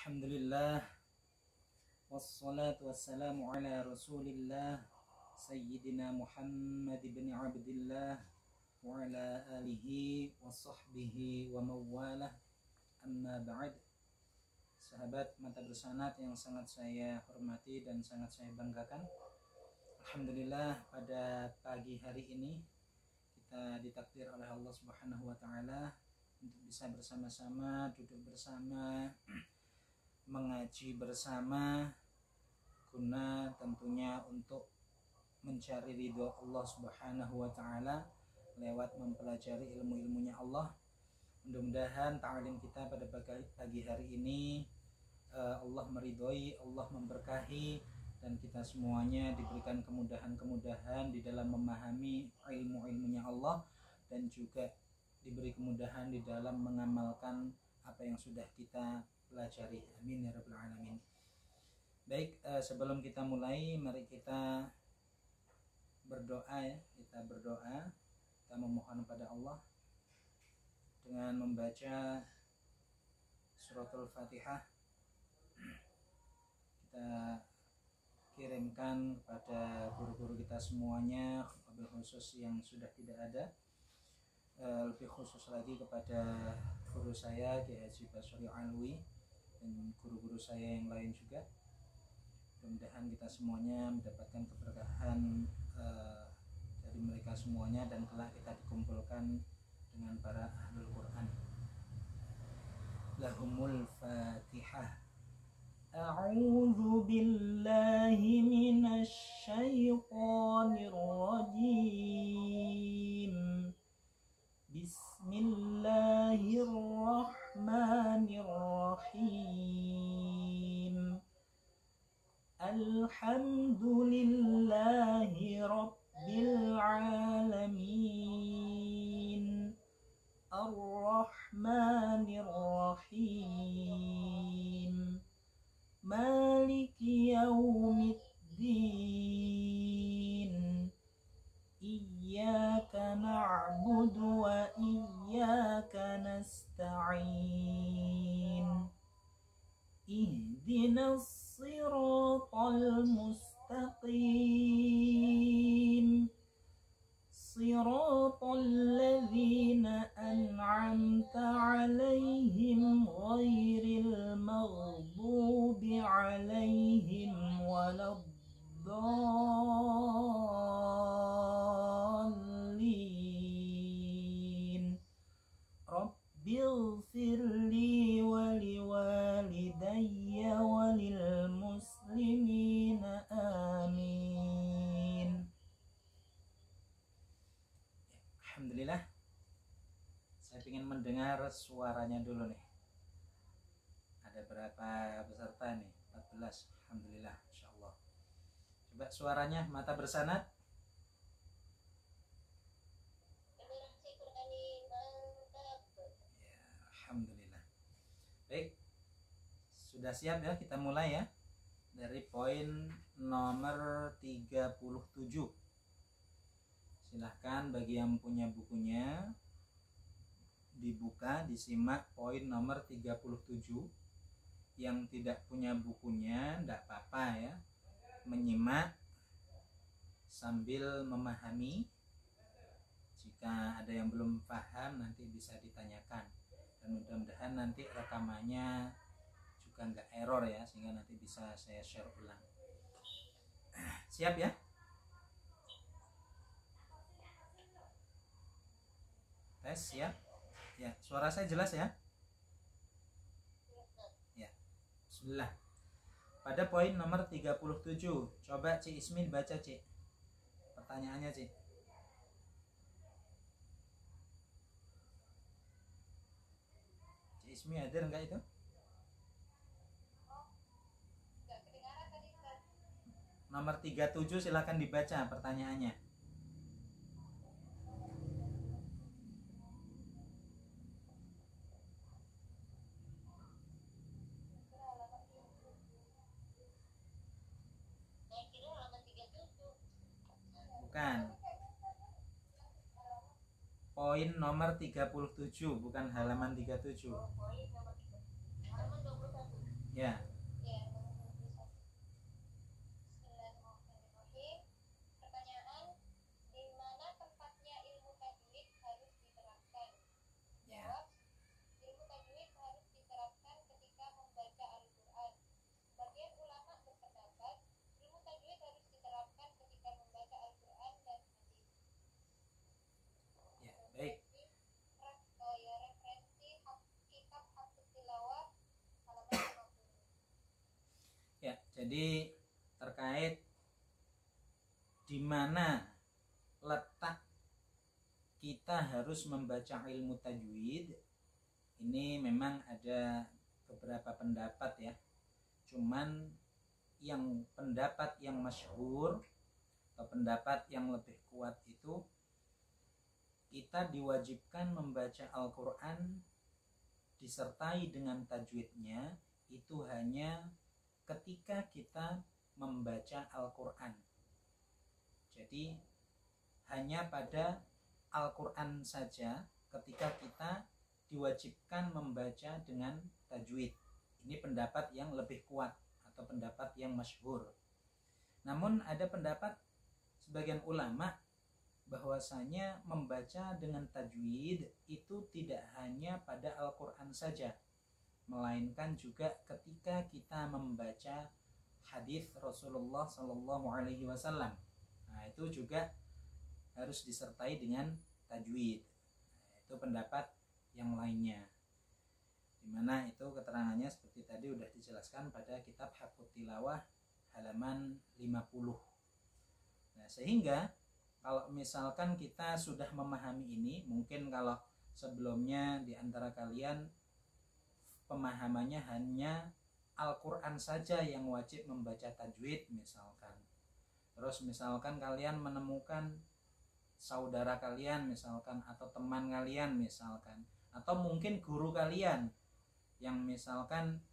Alhamdulillah, wassalatu wassalamu ala rasulillah Sayyidina Muhammad ibn Abdillah wa ala alihi wa sahbihi wa mawalah. Amma ba'd. Sahabat mata bersanad yang sangat saya hormati dan sangat saya banggakan, alhamdulillah pada pagi hari ini kita ditakdir oleh Allah Subhanahu wa taala untuk bisa bersama-sama, duduk bersama, mengaji bersama, guna tentunya untuk mencari ridho Allah Subhanahu wa taala lewat mempelajari ilmu-ilmunya Allah. Mudah-mudahan ta'lim kita pada pagi hari ini Allah meridhoi, Allah memberkahi, dan kita semuanya diberikan kemudahan-kemudahan di dalam memahami ilmu-ilmunya Allah, dan juga diberi kemudahan di dalam mengamalkan apa yang sudah kita pelajari. Amin ya rabbal alamin. Baik, sebelum kita mulai, mari kita berdoa ya. Kita berdoa, kita memohon pada Allah dengan membaca suratul Fatihah. Kita kirimkan kepada guru-guru kita semuanya, wabil khusus yang sudah tidak ada, lebih khusus lagi kepada guru saya Kiai Haji Basri Alwi dan guru-guru saya yang lain juga. Mudah-mudahan kita semuanya mendapatkan keberkahan dari mereka semuanya, dan kelak kita dikumpulkan dengan para ahlul Quran. Lahumul Fatihah. A'udzu billahi minasy syaithanir rajim. Bismillahirrahmanirrahim. Alhamdulillahi rabbil alamin. Ar-Rahmanir Rahim. Maliki yaumiddin. Iyyaka na'budu wa iyyaka nasta'in. Ihdinas siratal mustaqim. Siratal ladzina an'amta 'alaihim ghairil maghdubi 'alaihim waladdallin. Rabbighfirli wa liwalidayya wa lil muslimina amin. Alhamdulillah, saya ingin mendengar suaranya dulu nih. Ada berapa peserta nih? 14. Alhamdulillah, insyaallah. Coba suaranya mata bersanad. Ya, alhamdulillah. Baik, sudah siap ya, kita mulai ya. Dari poin nomor 37. Silahkan bagi yang punya bukunya dibuka, disimak poin nomor 37. Yang tidak punya bukunya tidak apa-apa ya, menyimak sambil memahami. Jika ada yang belum paham nanti bisa ditanyakan, dan mudah-mudahan nanti rekamannya juga nggak error ya, sehingga nanti bisa saya share ulang. Siap ya? Tes ya. Ya, suara saya jelas ya? Ya. Bismillah. Pada poin nomor 37, coba Ci Ismin baca, Ci. Pertanyaannya, Ci. Ci Ismi hadir enggak itu? Nomor 37 silakan dibaca pertanyaannya. Bukan. Poin nomor 37, bukan halaman 37. Ya. Ya, Bismillahirrahmanirrahim. Pertanyaan, di mana tempatnya ilmu tajwid harus diterapkan? Ya. Jawab, ilmu tajwid harus diterapkan ketika membaca Al-Quran. Sebagian ulama berpendapat ilmu tajwid harus diterapkan ketika membaca Al-Quran dan hadis. Ya, baik. Referensi kitab Hafidz Tilawah halaman 50. Ya, jadi terkait di mana letak kita harus membaca ilmu tajwid, ini memang ada beberapa pendapat ya. Cuman yang pendapat yang masyhur atau pendapat yang lebih kuat itu, kita diwajibkan membaca Al-Quran disertai dengan tajwidnya itu hanya ketika kita membaca Al-Quran. Jadi hanya pada Al-Quran saja ketika kita diwajibkan membaca dengan tajwid. Ini pendapat yang lebih kuat atau pendapat yang masyhur. Namun ada pendapat sebagian ulama bahwasanya membaca dengan tajwid itu tidak hanya pada Al-Quran saja, melainkan juga ketika kita membaca hadis Rasulullah SAW. Nah, itu juga harus disertai dengan tajwid. Nah, itu pendapat yang lainnya, dimana itu keterangannya seperti tadi sudah dijelaskan pada kitab Hafidz Tilawah halaman 50. Nah, sehingga kalau misalkan kita sudah memahami ini, mungkin kalau sebelumnya di antara kalian pemahamannya hanya Al-Quran saja yang wajib membaca tajwid misalkan. Terus misalkan kalian menemukan saudara kalian misalkan, atau teman kalian misalkan, atau mungkin guru kalian yang misalkan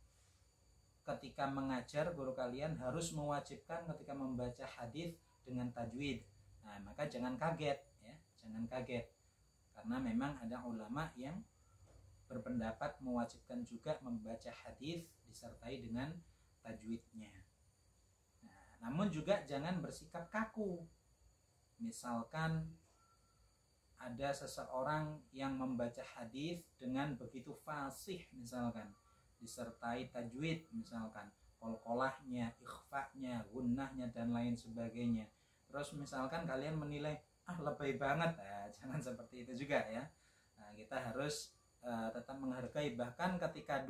ketika mengajar guru kalian harus mewajibkan ketika membaca hadis dengan tajwid. Nah, maka jangan kaget ya, jangan kaget. Karena memang ada ulama yang berpendapat mewajibkan juga membaca hadis disertai dengan tajwidnya. Nah, namun juga jangan bersikap kaku. Misalkan ada seseorang yang membaca hadis dengan begitu fasih misalkan, disertai tajwid misalkan, qalqalahnya, ikhfa'nya, gunnahnya dan lain sebagainya. Terus misalkan kalian menilai lebay banget, jangan seperti itu juga ya. Nah, kita harus tetap menghargai, bahkan ketika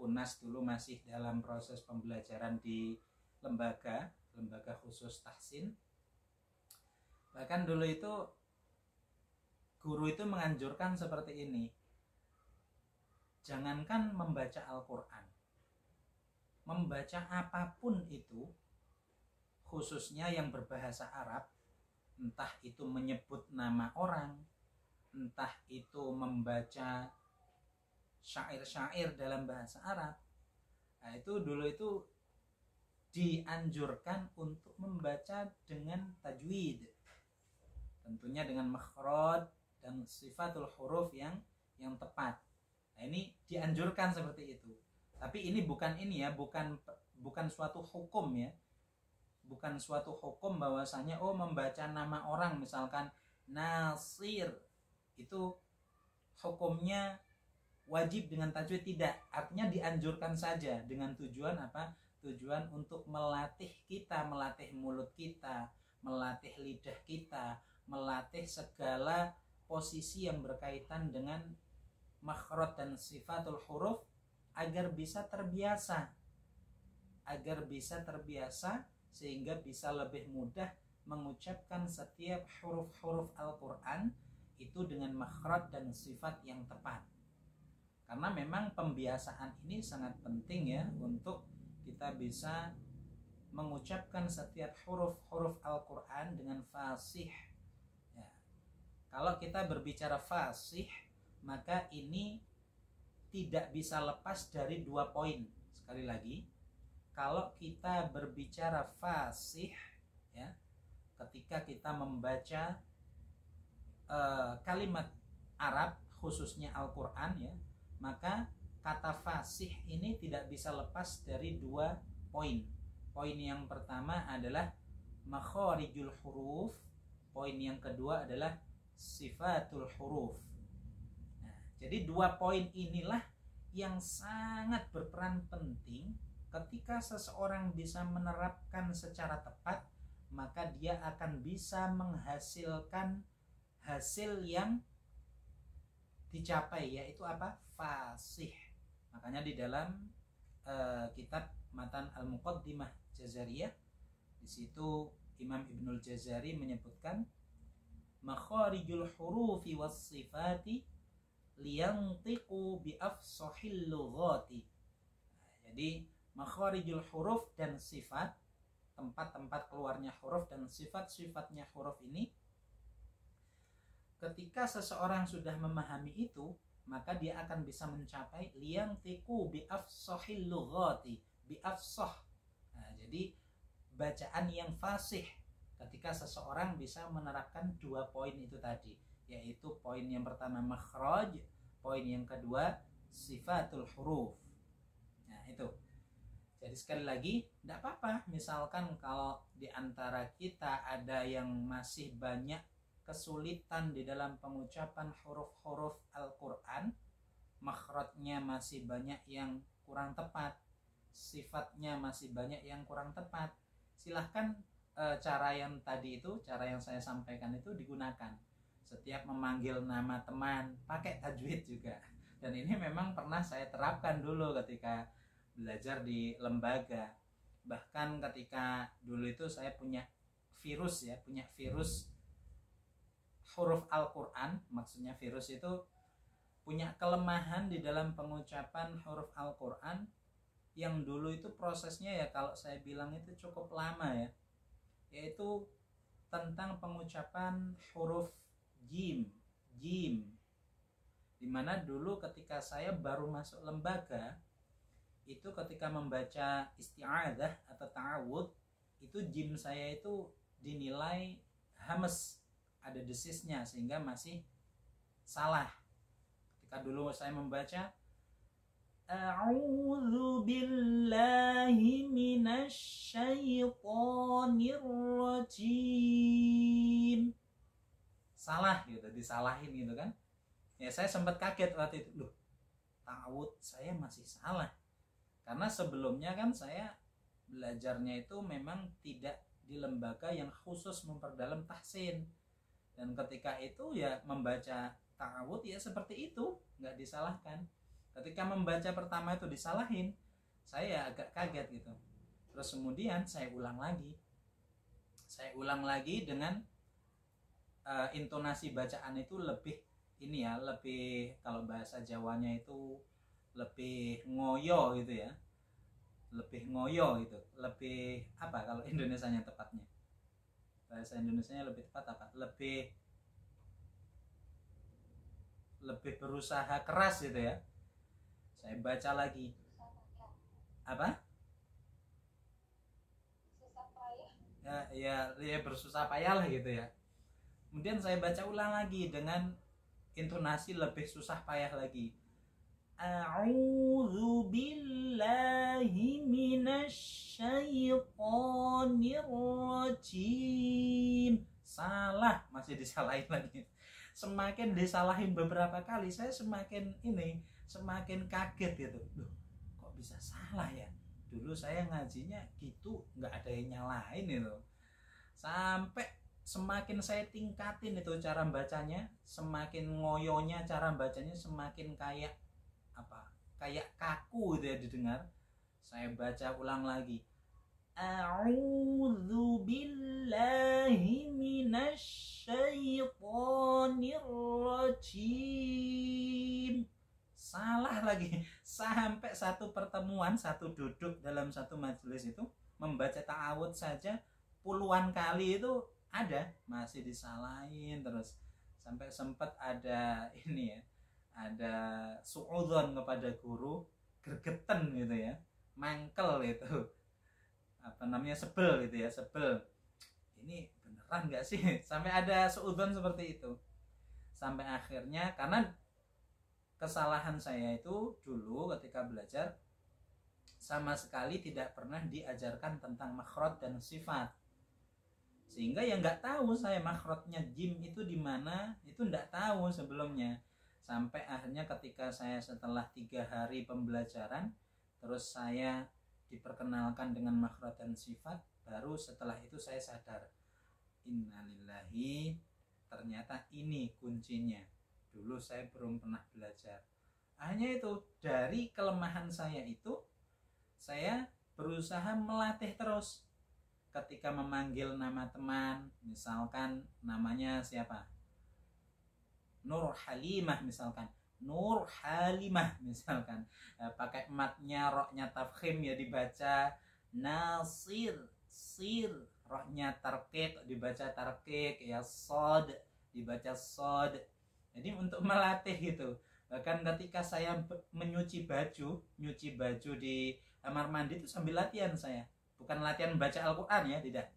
UNAS dulu masih dalam proses pembelajaran di lembaga khusus tahsin, bahkan dulu itu guru itu menganjurkan seperti ini, jangankan membaca Al-Quran, membaca apapun itu, khususnya yang berbahasa Arab, entah itu menyebut nama orang, entah itu membaca syair-syair dalam bahasa Arab, nah itu dulu itu dianjurkan untuk membaca dengan tajwid, tentunya dengan makhraj dan sifatul huruf yang tepat. Nah, ini dianjurkan seperti itu. Tapi ini bukan bukan suatu hukum ya. Bukan suatu hukum bahwasanya membaca nama orang misalkan Nasir itu hukumnya wajib dengan tajwid, tidak. Artinya dianjurkan saja dengan tujuan apa? Tujuan untuk melatih kita, melatih mulut kita, melatih lidah kita, melatih segala posisi yang berkaitan dengan makhraj dan sifatul huruf agar bisa terbiasa sehingga bisa lebih mudah mengucapkan setiap huruf-huruf Al-Quran itu dengan makhraj dan sifat yang tepat. Karena memang pembiasaan ini sangat penting ya, untuk kita bisa mengucapkan setiap huruf-huruf Al-Quran dengan fasih ya. Kalau kita berbicara fasih, maka ini tidak bisa lepas dari 2 poin. Sekali lagi, kalau kita berbicara fasih ya, ketika kita membaca kalimat Arab khususnya Al-Quran ya, maka kata fasih ini tidak bisa lepas dari dua poin. Poin yang pertama adalah makharijul huruf, poin yang kedua adalah sifatul huruf. Nah, jadi dua poin inilah yang sangat berperan penting. Ketika seseorang bisa menerapkan secara tepat, maka dia akan bisa menghasilkan hasil yang dicapai, yaitu apa? Fasih. Makanya di dalam kitab Matan Al-Muqaddimah Jazariyah, di situ Imam Ibnul Jazari menyebutkan makharijul hurufi was sifati liyantiqu bi afsahil lughati. Jadi makharijul huruf dan sifat, tempat-tempat keluarnya huruf dan sifat-sifatnya huruf ini, ketika seseorang sudah memahami itu, maka dia akan bisa mencapai liyantiqu bi afsahil lughati, bi afsah. Nah, jadi bacaan yang fasih ketika seseorang bisa menerapkan dua poin itu tadi, yaitu poin yang pertama makhraj, poin yang kedua sifatul huruf. Nah, itu. Jadi sekali lagi, tidak apa-apa misalkan kalau di antara kita ada yang masih banyak kesulitan di dalam pengucapan huruf-huruf Al-Quran, makhrajnya masih banyak yang kurang tepat, sifatnya masih banyak yang kurang tepat, silahkan cara yang tadi itu, cara yang saya sampaikan itu digunakan. Setiap memanggil nama teman pakai tajwid juga. Dan ini memang pernah saya terapkan dulu ketika belajar di lembaga. Bahkan ketika dulu itu saya punya virus huruf Al-Quran. Maksudnya virus itu punya kelemahan di dalam pengucapan huruf Al-Quran yang dulu itu prosesnya ya kalau saya bilang itu cukup lama ya, yaitu tentang pengucapan huruf jim, dimana dulu ketika saya baru masuk lembaga itu, ketika membaca isti'adzah atau ta'awud, itu jim saya itu dinilai hames, ada desisnya, sehingga masih salah. Ketika dulu saya membaca a'udzu billahi minasy syaithanir rajim, salah gitu, disalahin gitu kan. Ya saya sempat kaget waktu itu, loh ta'awud saya masih salah. Karena sebelumnya kan saya belajarnya itu memang tidak di lembaga yang khusus memperdalam tahsin. Dan ketika itu ya membaca ta'awud ya seperti itu, nggak disalahkan. Ketika membaca pertama itu disalahin, saya agak kaget gitu. Terus kemudian saya ulang lagi dengan intonasi bacaan itu lebih ini ya, lebih, kalau bahasa Jawanya itu lebih ngoyo gitu ya, lebih apa kalau Indonesianya tepatnya, bahasa Indonesianya lebih tepat apa, lebih berusaha keras gitu ya. Saya baca lagi apa ya bersusah payah lah gitu ya. Kemudian saya baca ulang lagi dengan intonasi lebih susah payah lagi. A'udzu billahi minasy syaithanir rajim. Salah, masih disalahin lagi. Semakin disalahin beberapa kali, saya semakin kaget gitu. Loh, kok bisa salah ya? Dulu saya ngajinya gitu, nggak ada yang nyalahin itu. Sampai semakin saya tingkatin itu cara bacanya, semakin ngoyonya cara bacanya, semakin kayak kaku gitu ya didengar. Saya baca ulang lagi, a'udzu billahi minasy syaithanir rajim. Salah lagi. Sampai satu pertemuan, satu duduk dalam satu majelis itu membaca ta'awud saja puluhan kali itu ada, masih disalahin terus. Sampai sempat ada ini ya, ada suudzon kepada guru, gergeten gitu ya, mangkel itu, sebel gitu ya, sebel, ini beneran gak sih, sampai ada suudzon seperti itu. Sampai akhirnya, karena kesalahan saya itu dulu ketika belajar sama sekali tidak pernah diajarkan tentang makhraj dan sifat, sehingga ya nggak tahu saya makhrajnya jim itu di mana, itu nggak tahu sebelumnya. Sampai akhirnya ketika saya setelah 3 hari pembelajaran, terus saya diperkenalkan dengan makhraj dan sifat, baru setelah itu saya sadar, innalillahi, ternyata ini kuncinya. Dulu saya belum pernah belajar. Hanya itu, dari kelemahan saya itu, saya berusaha melatih terus. Ketika memanggil nama teman, misalkan namanya siapa? Nur Halimah misalkan. Nur Halimah misalkan. Pakai matnya, roknya tafkhim ya dibaca Nasir, sir, rohnya tarqiq dibaca tarqiq, ya sod dibaca sod. Jadi untuk melatih gitu. Bahkan ketika saya nyuci baju di kamar mandi itu sambil latihan saya. Bukan latihan baca Al-Quran ya, tidak.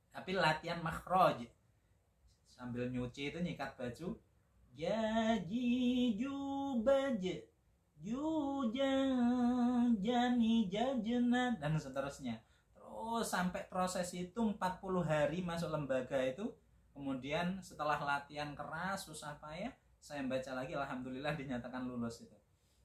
Tapi latihan makhraj. Sambil nyuci itu nyikat baju. Jaji jubaj jujan jani jajena dan seterusnya. Terus sampai proses itu 40 hari masuk lembaga itu. Kemudian setelah latihan keras susah payah, saya baca lagi, alhamdulillah dinyatakan lulus itu.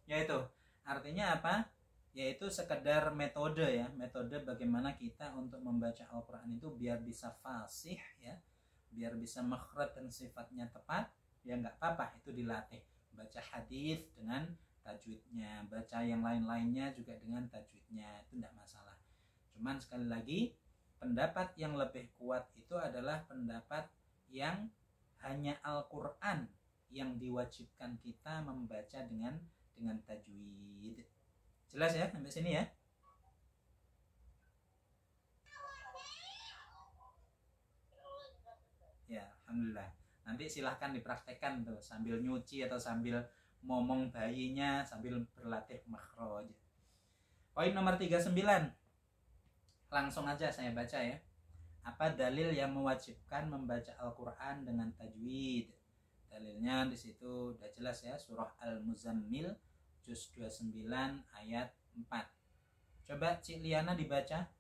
Yaitu artinya apa? Yaitu sekedar metode ya, metode bagaimana kita untuk membaca Al-Quran itu biar bisa fasih ya, biar bisa makhraj dan sifatnya tepat. Ya nggak apa-apa itu dilatih. Baca hadis dengan tajwidnya, baca yang lain-lainnya juga dengan tajwidnya, itu tidak masalah. Cuman sekali lagi, pendapat yang lebih kuat itu adalah pendapat yang hanya Al-Quran yang diwajibkan kita membaca dengan tajwid. Jelas ya sampai sini ya? Ya, alhamdulillah. Nanti silahkan dipraktekkan tuh sambil nyuci atau sambil ngomong bayinya sambil berlatih makhraj. Poin nomor 39. Langsung aja saya baca ya. Apa dalil yang mewajibkan membaca Al-Quran dengan tajwid? Dalilnya di situ udah jelas ya, surah Al-Muzammil juz 29 ayat 4. Coba Cik Liana dibaca.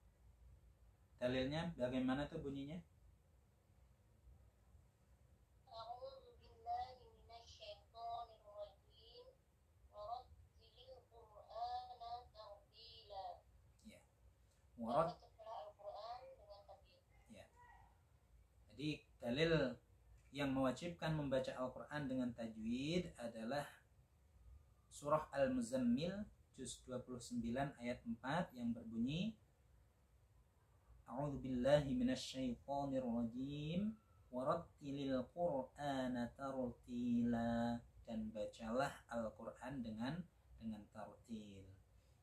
Dalilnya bagaimana tuh bunyinya? Warot. Ya. Jadi dalil yang mewajibkan membaca Al-Quran dengan tajwid adalah surah Al-Muzammil juz 29 ayat 4 yang berbunyi A'udzubillahi minasyaitonirrajim warattilil Qur'ana tartila, dan bacalah Al-Quran dengan tartil.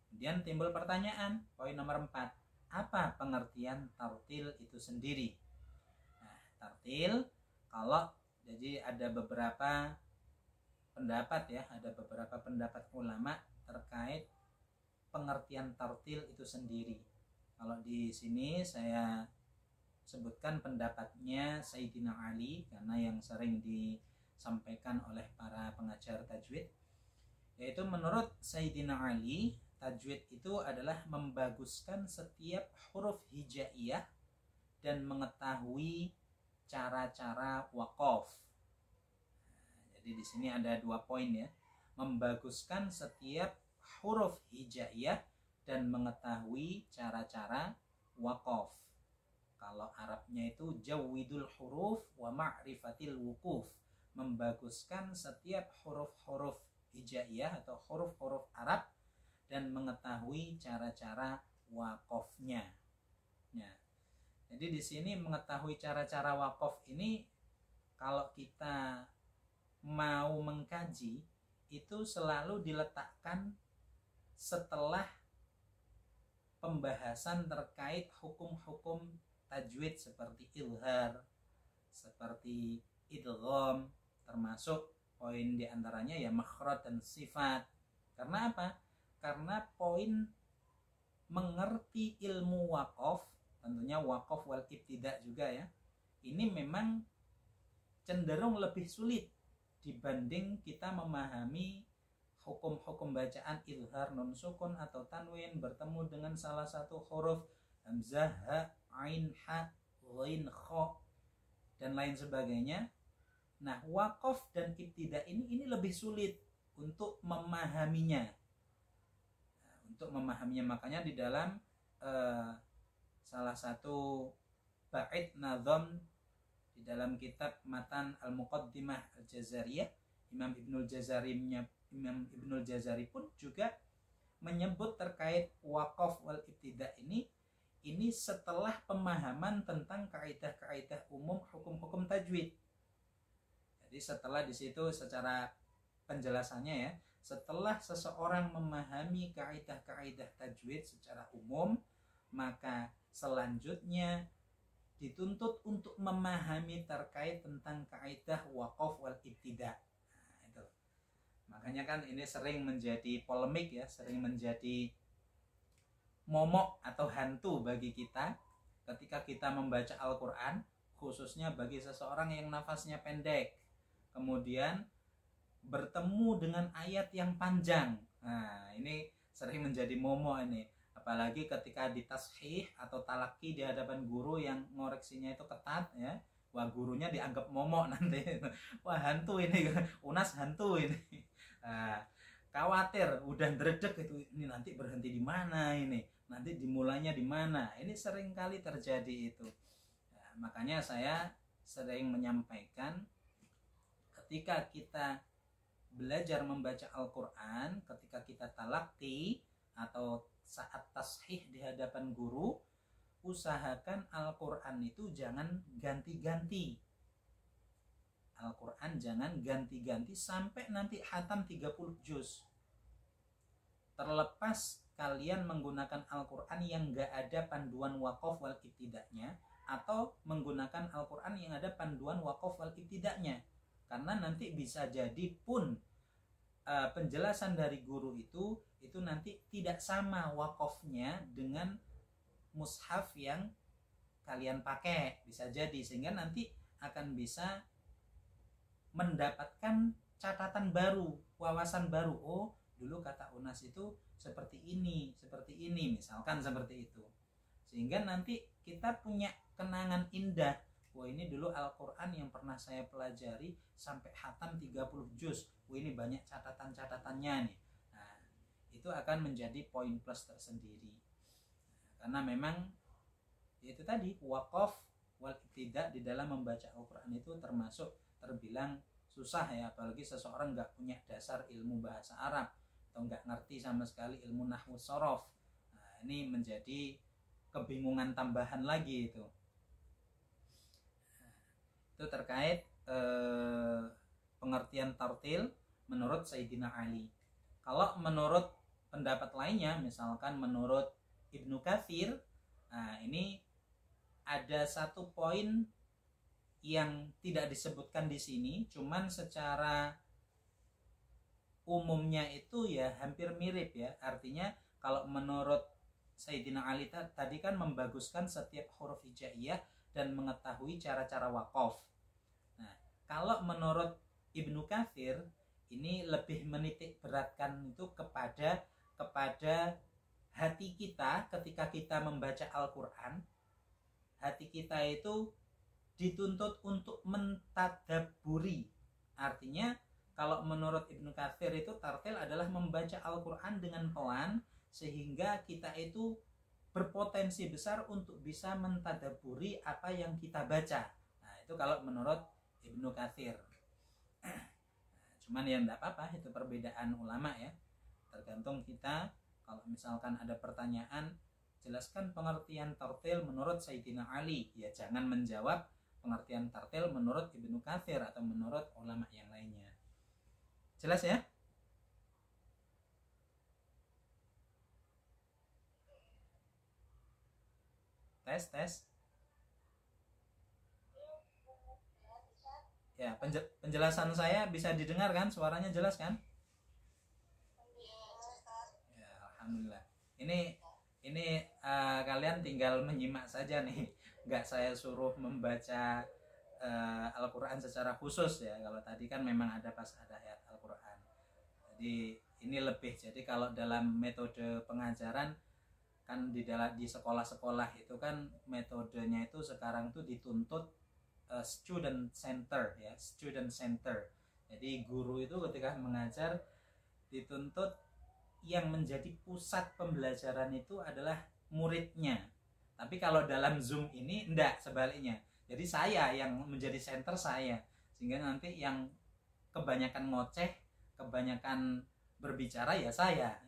Kemudian timbul pertanyaan, poin nomor 4. Apa pengertian tartil itu sendiri? Nah, tartil kalau jadi ada beberapa pendapat ya, ada beberapa pendapat ulama terkait pengertian tartil itu sendiri. Kalau di sini saya sebutkan pendapatnya Sayyidina Ali karena yang sering disampaikan oleh para pengajar tajwid, yaitu menurut Sayyidina Ali, tajwid itu adalah membaguskan setiap huruf hijaiyah dan mengetahui cara-cara waqaf. Nah, jadi di sini ada 2 poin ya. Membaguskan setiap huruf hijaiyah dan mengetahui cara-cara waqaf. Kalau Arabnya itu jawidul huruf wa ma'rifatil wuquf. Membaguskan setiap huruf-huruf hijaiyah atau huruf-huruf Arab dan mengetahui cara-cara waqafnya. Ya. Jadi di sini mengetahui cara-cara waqaf ini kalau kita mau mengkaji itu selalu diletakkan setelah pembahasan terkait hukum-hukum tajwid seperti ilhar, seperti idgham, termasuk poin diantaranya ya makhraj dan sifat. Karena apa? Karena poin mengerti ilmu waqaf, tentunya waqaf wal ibtida juga ya, ini memang cenderung lebih sulit dibanding kita memahami hukum-hukum bacaan izhar nun sukun atau tanwin bertemu dengan salah satu huruf hamzah, ha, ain, ha, ghain, kha dan lain sebagainya. Nah, waqaf dan ibtida ini lebih sulit untuk memahaminya. Makanya di dalam salah satu bait nazam di dalam kitab Matan Al-Muqaddimah Al-Jazariyah, Imam Ibnul Jazari pun juga menyebut terkait waqaf wal ibtida ini setelah pemahaman tentang kaidah-kaidah umum hukum-hukum tajwid. Jadi setelah di situ secara penjelasannya ya, setelah seseorang memahami kaidah-kaidah tajwid secara umum, maka selanjutnya dituntut untuk memahami terkait tentang kaidah waqaf wal ibtida. Nah, itu. Makanya kan ini sering menjadi polemik ya, sering menjadi momok atau hantu bagi kita ketika kita membaca Al-Qur'an, khususnya bagi seseorang yang nafasnya pendek. Kemudian bertemu dengan ayat yang panjang. Nah, ini sering menjadi momok ini. Apalagi ketika ditashih atau talaki di hadapan guru yang ngoreksinya itu ketat ya. Wah, gurunya dianggap momok nanti. Wah, hantu ini, unas hantu ini. Nah, khawatir udah dredeg itu, ini nanti berhenti di mana ini? Nanti dimulainya di mana? Ini sering kali terjadi itu. Nah, makanya saya sering menyampaikan ketika kita belajar membaca Al-Quran, ketika kita talaki atau saat tashih di hadapan guru, usahakan Al-Quran itu jangan ganti-ganti. Al-Quran jangan ganti-ganti sampai nanti khatam 30 juz. Terlepas kalian menggunakan Al-Quran yang gak ada panduan waqaf wal ibtidanya, atau menggunakan Al-Quran yang ada panduan waqaf wal ibtidanya. Karena nanti bisa jadi pun penjelasan dari guru itu nanti tidak sama waqafnya dengan mushaf yang kalian pakai, bisa jadi, sehingga nanti akan bisa mendapatkan catatan baru, wawasan baru. Oh, dulu kata Unas itu seperti ini, misalkan seperti itu. Sehingga nanti kita punya kenangan indah. Wah, ini dulu Al-Quran yang pernah saya pelajari sampai khatam 30 juz. Wah, ini banyak catatan-catatannya nih. Nah, itu akan menjadi poin plus tersendiri. Karena memang itu tadi, waqaf wal ibtida di dalam membaca Al-Quran itu termasuk terbilang susah ya. Apalagi seseorang nggak punya dasar ilmu bahasa Arab atau nggak ngerti sama sekali ilmu nahwu sorof. Nah, ini menjadi kebingungan tambahan lagi itu. Itu terkait pengertian tartil menurut Sayyidina Ali. Kalau menurut pendapat lainnya, misalkan menurut Ibnu Katsir, nah ini ada satu poin yang tidak disebutkan di sini, cuman secara umumnya itu ya hampir mirip ya. Artinya kalau menurut Sayyidina Ali tadi kan membaguskan setiap huruf hijaiyah dan mengetahui cara-cara waqaf. Nah, kalau menurut Ibnu Katsir ini lebih menitik beratkan itu kepada hati kita ketika kita membaca Al-Quran. Hati kita itu dituntut untuk mentadabburi. Artinya kalau menurut Ibnu Katsir itu tartil adalah membaca Al-Quran dengan pelan sehingga kita itu berpotensi besar untuk bisa mentadabburi apa yang kita baca. Nah, itu kalau menurut Ibnu Katsir. Cuman ya enggak apa-apa, itu perbedaan ulama ya. Tergantung kita. Kalau misalkan ada pertanyaan, jelaskan pengertian tartil menurut Sayyidina Ali. Ya jangan menjawab pengertian tartil menurut Ibnu Katsir atau menurut ulama yang lainnya. Jelas ya? Tes. Ya, penjelasan saya bisa didengar kan? Suaranya jelas kan? Ya, alhamdulillah. Ini kalian tinggal menyimak saja nih. Nggak saya suruh membaca Al-Quran secara khusus ya. Kalau tadi kan memang ada pas ada ayat Al-Quran. Jadi ini lebih, jadi kalau dalam metode pengajaran kan di sekolah-sekolah itu kan metodenya itu sekarang tuh dituntut student center ya, student center. Jadi guru itu ketika mengajar dituntut yang menjadi pusat pembelajaran itu adalah muridnya. Tapi kalau dalam Zoom ini enggak, sebaliknya. Jadi saya yang menjadi center saya, sehingga nanti yang kebanyakan ngoceh, kebanyakan berbicara ya saya.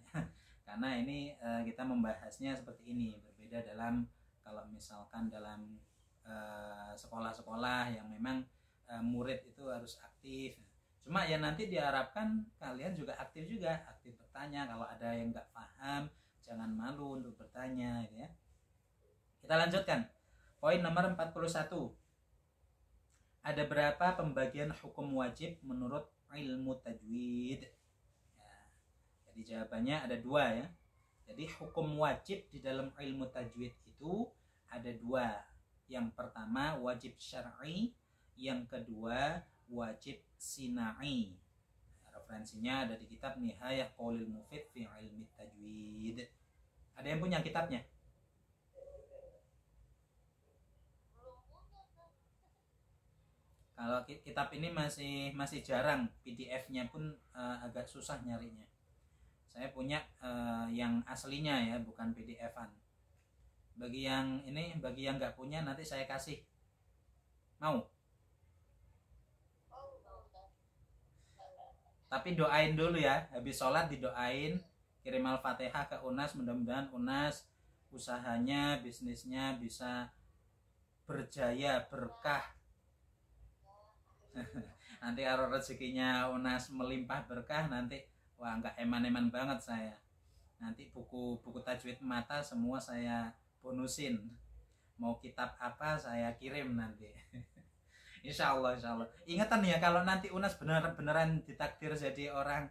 Karena ini kita membahasnya seperti ini, berbeda dalam kalau misalkan dalam sekolah-sekolah yang memang murid itu harus aktif. Cuma ya nanti diharapkan kalian juga aktif bertanya. Kalau ada yang nggak paham, jangan malu untuk bertanya gitu ya. Kita lanjutkan. Poin nomor 41. Ada berapa pembagian hukum wajib menurut ilmu tajwid? Ya, jadi jawabannya ada 2 ya. Jadi hukum wajib di dalam ilmu tajwid itu ada 2. Yang pertama wajib syar'i, yang kedua wajib sinai. Referensinya ada di kitab Nihayah Qaulil Mufid fi Ilmi Tajwid. Ada yang punya kitabnya? Kalau kitab ini masih jarang, PDF-nya pun agak susah nyarinya. Saya punya yang aslinya ya, bukan PDF-an. Bagi yang nggak punya nanti saya kasih. Mau? Tapi doain dulu ya, habis sholat didoain, kirim Al-Fatihah ke Unas, mudah-mudahan Unas usahanya, bisnisnya bisa berjaya, berkah. Nanti kalau rezekinya Unas melimpah berkah, nanti wah nggak eman-eman banget saya. Nanti buku tajwid mata semua saya bonusin. Mau kitab apa saya kirim nanti. Insya Allah. Ingatan ya, kalau nanti Unas beneran ditakdir jadi orang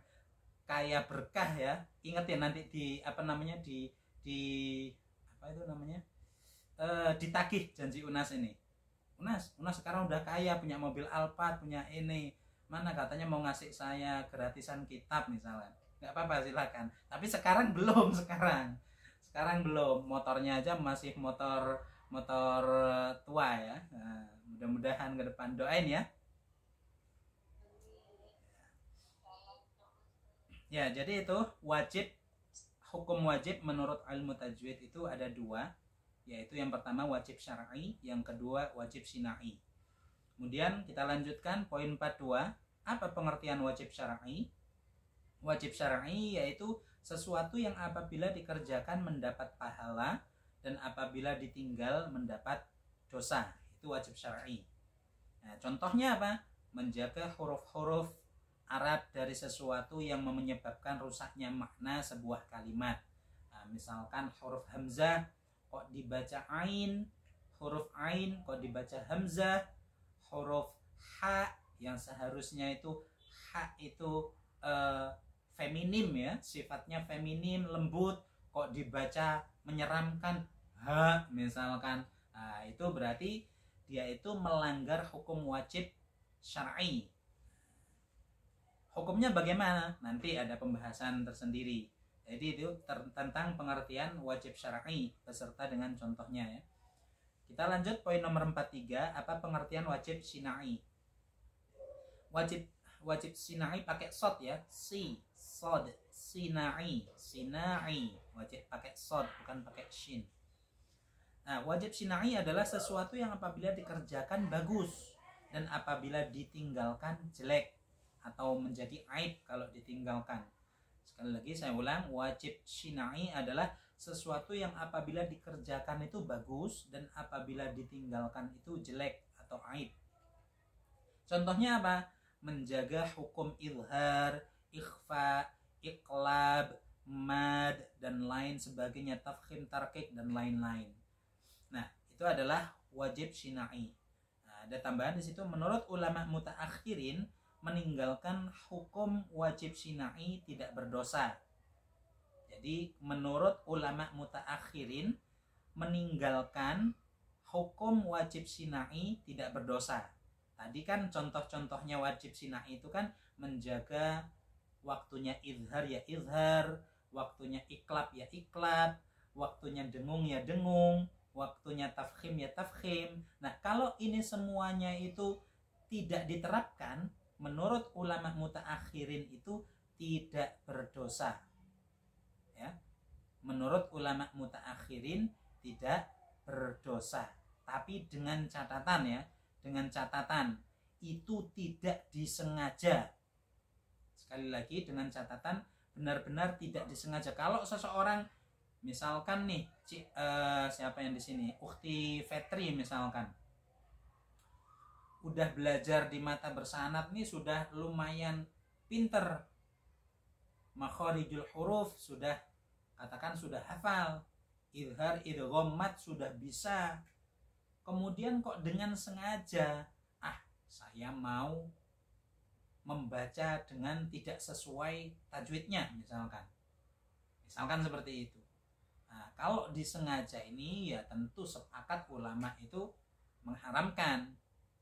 kaya berkah ya, ingat ya nanti di apa itu namanya ditagih janji Unas ini. Unas sekarang udah kaya, punya mobil Alphard, punya ini, mana katanya mau ngasih saya gratisan kitab misalnya. Nggak apa-apa silakan. Tapi sekarang belum. Motornya aja masih motor tua ya. Nah, mudah-mudahan ke depan doain ya. Ya, jadi itu hukum wajib menurut ilmu tajwid itu ada 2, yaitu yang pertama wajib syar'i, yang kedua wajib sinai. Kemudian kita lanjutkan poin 42. Apa pengertian wajib syar'i? Wajib syar'i yaitu sesuatu yang apabila dikerjakan mendapat pahala dan apabila ditinggal mendapat dosa. Itu wajib syar'i. Nah, contohnya apa? Menjaga huruf-huruf Arab dari sesuatu yang menyebabkan rusaknya makna sebuah kalimat. Nah, misalkan huruf hamzah kok dibaca ain, huruf ain kok dibaca hamzah, huruf ha yang seharusnya itu ha itu feminim ya, sifatnya feminim, lembut, kok dibaca menyeramkan ha misalkan. Nah, itu berarti dia itu melanggar hukum wajib syar'i. Hukumnya bagaimana? Nanti ada pembahasan tersendiri. Jadi itu tentang pengertian wajib syar'i beserta dengan contohnya ya. Kita lanjut poin nomor 43. Apa pengertian wajib sinai? Wajib sinai pakai sod ya. Sod, sinai. Wajib pakai sod, bukan pakai shin. Nah, wajib sinai adalah sesuatu yang apabila dikerjakan bagus dan apabila ditinggalkan jelek atau menjadi aib kalau ditinggalkan. Sekali lagi saya ulang, wajib sinai adalah sesuatu yang apabila dikerjakan itu bagus dan apabila ditinggalkan itu jelek atau aib. Contohnya apa? Menjaga hukum ilhar, ikhfa, iqlab, mad dan lain sebagainya, tafkhim, tarkik dan lain-lain. Nah, itu adalah wajib sinai. Nah, ada tambahan di situ, menurut ulama mutaakhirin, meninggalkan hukum wajib sinai tidak berdosa. Jadi menurut ulama mutaakhirin, meninggalkan hukum wajib sinai tidak berdosa. Tadi kan contoh-contohnya wajib sinai itu kan menjaga waktunya izhar ya izhar, waktunya iklab ya iklab, waktunya dengung ya dengung, waktunya tafkhim ya tafkhim. Nah, kalau ini semuanya itu tidak diterapkan, menurut ulama mutaakhirin itu tidak berdosa. Ya. Menurut ulama mutaakhirin tidak berdosa. Tapi dengan catatan ya, dengan catatan itu tidak disengaja. Sekali lagi dengan catatan benar-benar tidak disengaja. Kalau seseorang misalkan nih siapa yang di sini, Ukhti Fetri misalkan, udah belajar di mata bersanad nih sudah lumayan pinter, makharijul huruf sudah katakan sudah hafal, idhar idgham mat sudah bisa, kemudian kok dengan sengaja saya mau membaca dengan tidak sesuai tajwidnya misalkan seperti itu. Nah, kalau disengaja ini ya tentu sepakat ulama itu mengharamkan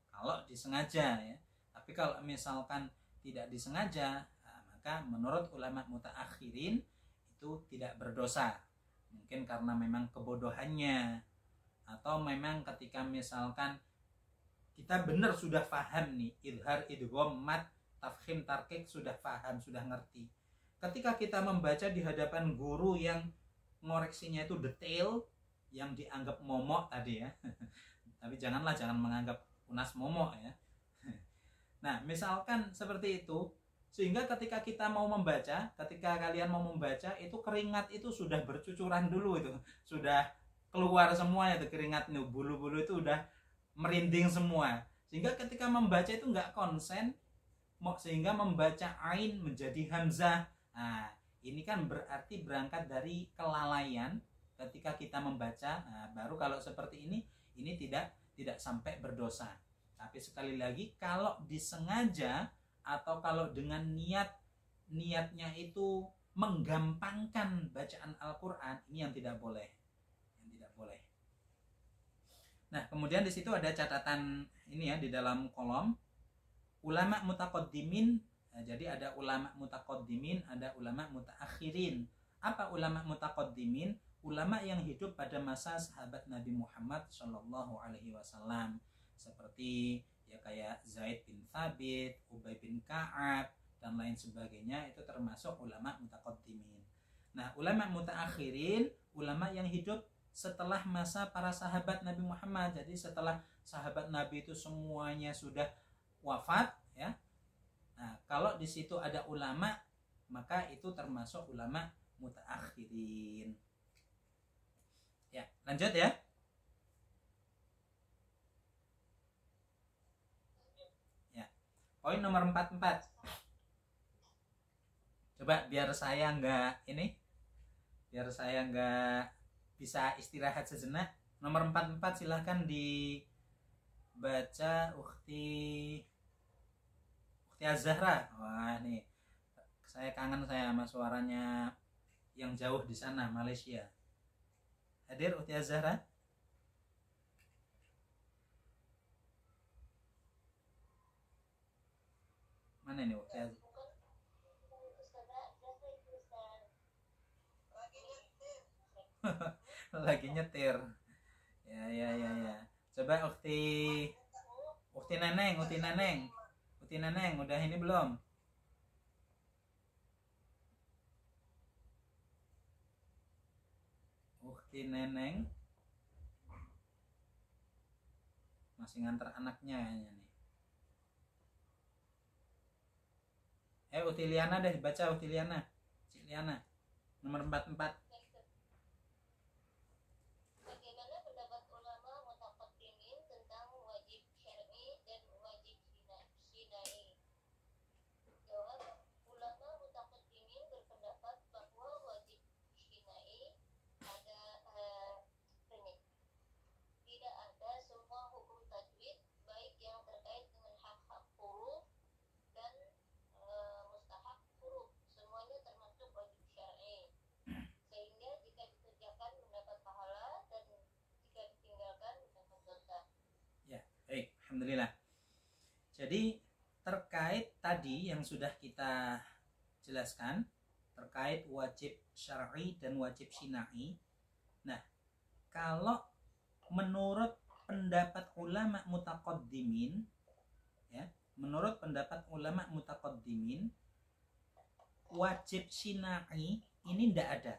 kalau disengaja ya. Tapi kalau misalkan tidak disengaja, maka menurut ulama mutaakhirin itu tidak berdosa. Mungkin karena memang kebodohannya, atau memang ketika misalkan kita benar sudah paham nih idhar idgham mat tafkhim tarkik sudah paham, sudah ngerti. Ketika kita membaca di hadapan guru yang ngoreksinya itu detail, yang dianggap momok tadi ya. Tapi jangan menganggap Unas momok ya. Nah, misalkan seperti itu, sehingga ketika kita mau membaca, ketika kalian mau membaca itu keringat itu sudah bercucuran dulu, itu sudah keluar semua itu keringat, bulu-bulu itu udah merinding semua, sehingga ketika membaca itu nggak konsen, sehingga membaca ain menjadi hamzah. Nah, ini kan berarti berangkat dari kelalaian ketika kita membaca. Nah, baru kalau seperti ini tidak sampai berdosa. Tapi sekali lagi kalau disengaja atau kalau dengan niatnya itu menggampangkan bacaan Al-Qur'an, ini yang tidak boleh. Nah, kemudian di situ ada catatan ini ya di dalam kolom ulama mutaqaddimin. Nah, jadi ada ulama mutaqaddimin, ada ulama mutaakhirin. Apa ulama mutaqaddimin? Ulama yang hidup pada masa sahabat Nabi Muhammad Shallallahu Alaihi Wasallam, seperti ya kayak Zaid bin Thabit, Ubay bin Ka'ab dan lain sebagainya, itu termasuk ulama mutaqaddimin. Nah, ulama mutaakhirin, ulama yang hidup setelah masa para sahabat Nabi Muhammad. Jadi setelah sahabat Nabi itu semuanya sudah wafat ya. Nah, kalau di situ ada ulama, maka itu termasuk ulama mutaakhirin. Ya, lanjut ya. Ya. Poin nomor 44. Coba biar saya nggak bisa istirahat sejenak. Nomor 44 silahkan dibaca Ukhti Az-Zahra. Wah, nih saya kangen sama suaranya yang jauh di sana, Malaysia. Hadir Ukhti Az-Zahra? Mana nih Ukhti Az-Zahra? Lagi nyetir. Ya. Coba Ukhti Neneng, udah ini belum? Ukhti Neneng masih nganter anaknya kayaknya nih. Ukhti Liana deh, baca Ukhti Liana. Cik Liana nomor 44. tadi yang sudah kita jelaskan terkait wajib syar'i dan wajib syina'i. Nah, kalau menurut pendapat ulama mutaqaddimin, ya, menurut pendapat ulama mutaqaddimin, wajib syina'i ini tidak ada,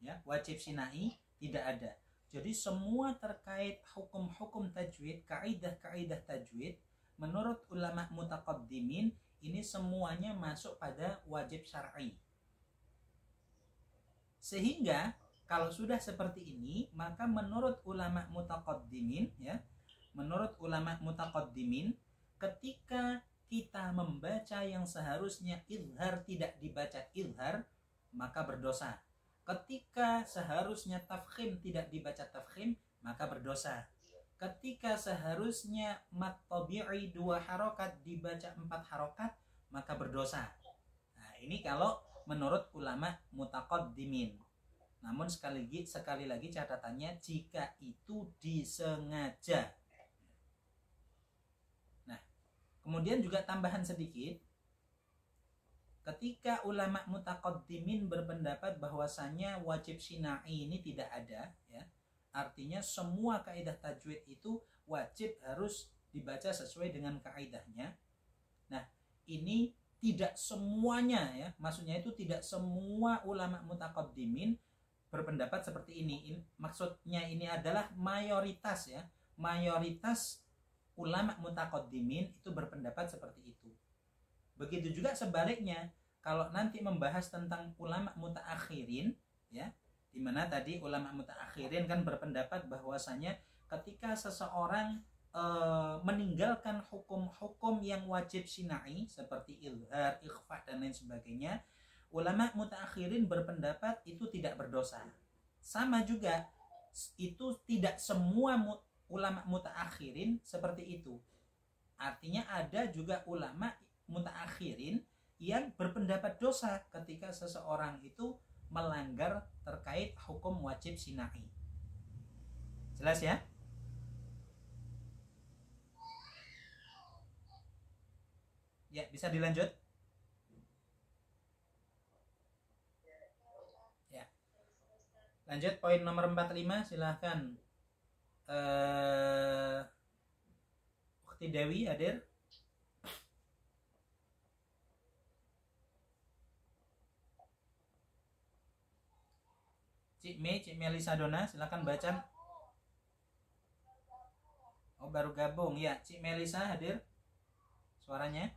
ya, wajib syina'i tidak ada. Jadi semua terkait hukum-hukum tajwid, kaidah-kaidah tajwid, menurut ulama mutaqaddimin ini semuanya masuk pada wajib syar'i. Sehingga kalau sudah seperti ini, maka menurut ulama mutaqaddimin, ya, menurut ulama mutaqaddimin, ketika kita membaca yang seharusnya izhar tidak dibaca izhar, maka berdosa. Ketika seharusnya tafkhim tidak dibaca tafkhim, maka berdosa. Ketika seharusnya mat tabi'i 2 harokat dibaca 4 harokat, maka berdosa. Nah, ini kalau menurut ulama mutaqaddimin. Namun sekali lagi catatannya, jika itu disengaja. Nah, kemudian juga tambahan sedikit, ketika ulama mutaqaddimin berpendapat bahwasanya wajib syina'i ini tidak ada, ya, artinya semua kaidah tajwid itu wajib harus dibaca sesuai dengan kaidahnya. Nah, ini tidak semuanya, ya, maksudnya itu tidak semua ulama mutaqaddimin berpendapat seperti ini. Maksudnya ini adalah mayoritas, ya, mayoritas ulama mutaqaddimin itu berpendapat seperti itu. Begitu juga sebaliknya, kalau nanti membahas tentang ulama mutaakhirin, ya, di mana tadi ulama mutaakhirin kan berpendapat bahwasanya ketika seseorang meninggalkan hukum-hukum yang wajib syina'i seperti izhar, ikhfa dan lain sebagainya, ulama mutaakhirin berpendapat itu tidak berdosa. Sama juga, itu tidak semua ulama mutaakhirin seperti itu. Artinya ada juga ulama mutaakhirin yang berpendapat dosa ketika seseorang itu melanggar terkait hukum wajib syina'i. Jelas, ya? Ya, bisa dilanjut? Ya. Lanjut poin nomor 45, silahkan. Ukhti Dewi hadir? Cik Melisa Dona, silakan baca. Oh, baru gabung, ya. Cik Melisa hadir? Suaranya?